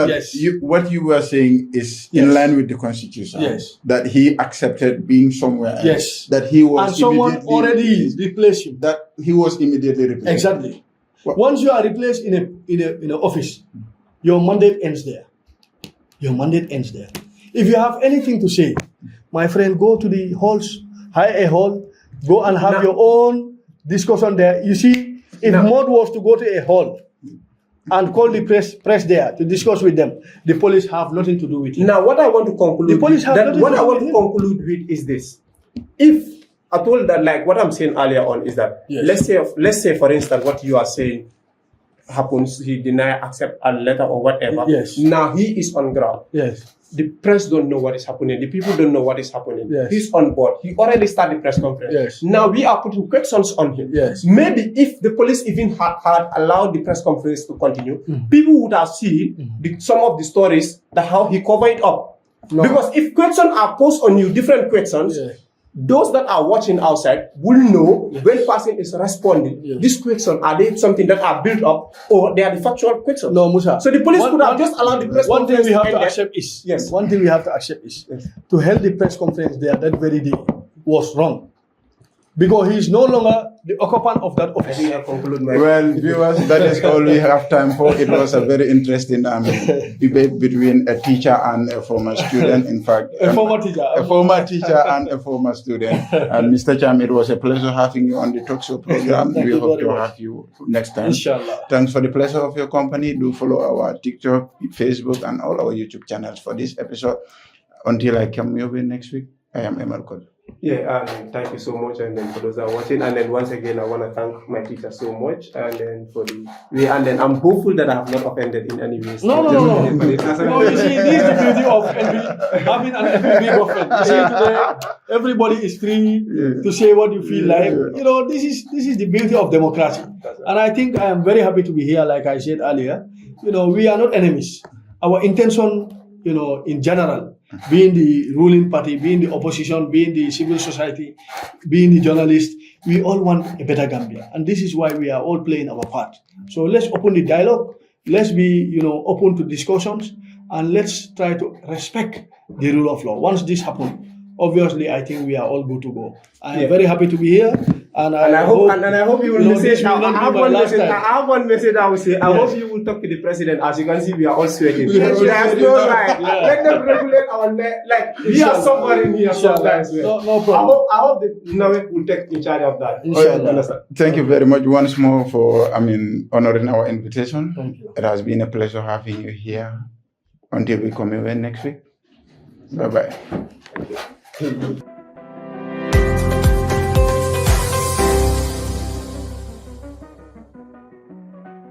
yes. What you were saying is in line with the Constitution, yes, that he accepted being somewhere else, yes, that he was, and someone already replaced him, that he was immediately replaced. Exactly. Once you are replaced in an office, your mandate ends there. Your mandate ends there. If you have anything to say, my friend, go to the halls, hire a hall, go and have your own discussion there. You see, if Mod was to go to a hall and call the press there to discuss with them, the police have nothing to do with it. Now, what I want to conclude, conclude with is this: if I told that, like what I'm saying earlier on, is that let's say, for instance, what you are saying, happens, he deny accept a letter or whatever. Yes. Now he is on ground. Yes. The press don't know what is happening. The people don't know what is happening. Yes. He's on board. He already started the press conference. Yes. Now we are putting questions on him. Yes. Maybe if the police even had allowed the press conference to continue, people would have seen some of the stories that how he covered it up. No. Because if questions are posed on you, different questions, Yes. those that are watching outside will know when person is responding. Yes. These questions, are they something that are built up or they are the factual questions? No, Musa. So the police could have just allowed the press One thing conference we have to to end accept is, Yes. one thing we have to accept is, to hold the press conference there that very day was wrong. Because he is no longer the occupant of that I office. think I conclude my Well, viewers, that is all we have time for. It was a very interesting debate between a teacher and a former student. In fact, A former teacher. a former teacher and a former student. And Mr. Cham, it was a pleasure having you on the talk show program. Thank We you hope very to much. have you next time. Inshallah. Thanks for the pleasure of your company. Do follow our TikTok, Facebook, and all our YouTube channels for this episode. Until I come your way next week, I am Emel Kod. Yeah, and thank you so much, and then for those that are watching, and then once again, I want to thank my teacher so much, and then for the way, and then I'm hopeful that I have not offended in any way. No. No, you see, this is the beauty of having an NPP government. You see, today, everybody is free to say what you feel like. You know, this is the beauty of democracy. And I think I am very happy to be here, like I said earlier. You know, we are not enemies. Our intention, you know, in general, being the ruling party, being the opposition, being the civil society, being the journalist, we all want a better Gambia. And this is why we are all playing our part. So let's open the dialogue. Let's be, you know, open to discussions, and let's try to respect the rule of law. Once this happens, obviously, I think we are all good to go. I am very happy to be here, and I hope you will message. I I have one message I will say. I hope you will talk to the president. As you can see, we are all sweating. Yes. There's no right. Let them regulate our like we are suffering here sometimes. No problem. I hope that Nawe will take in charge of that. Inshallah. Thank you very much once more for, honoring our invitation. Thank you. It has been a pleasure having you here. Until we come here next week. Bye-bye.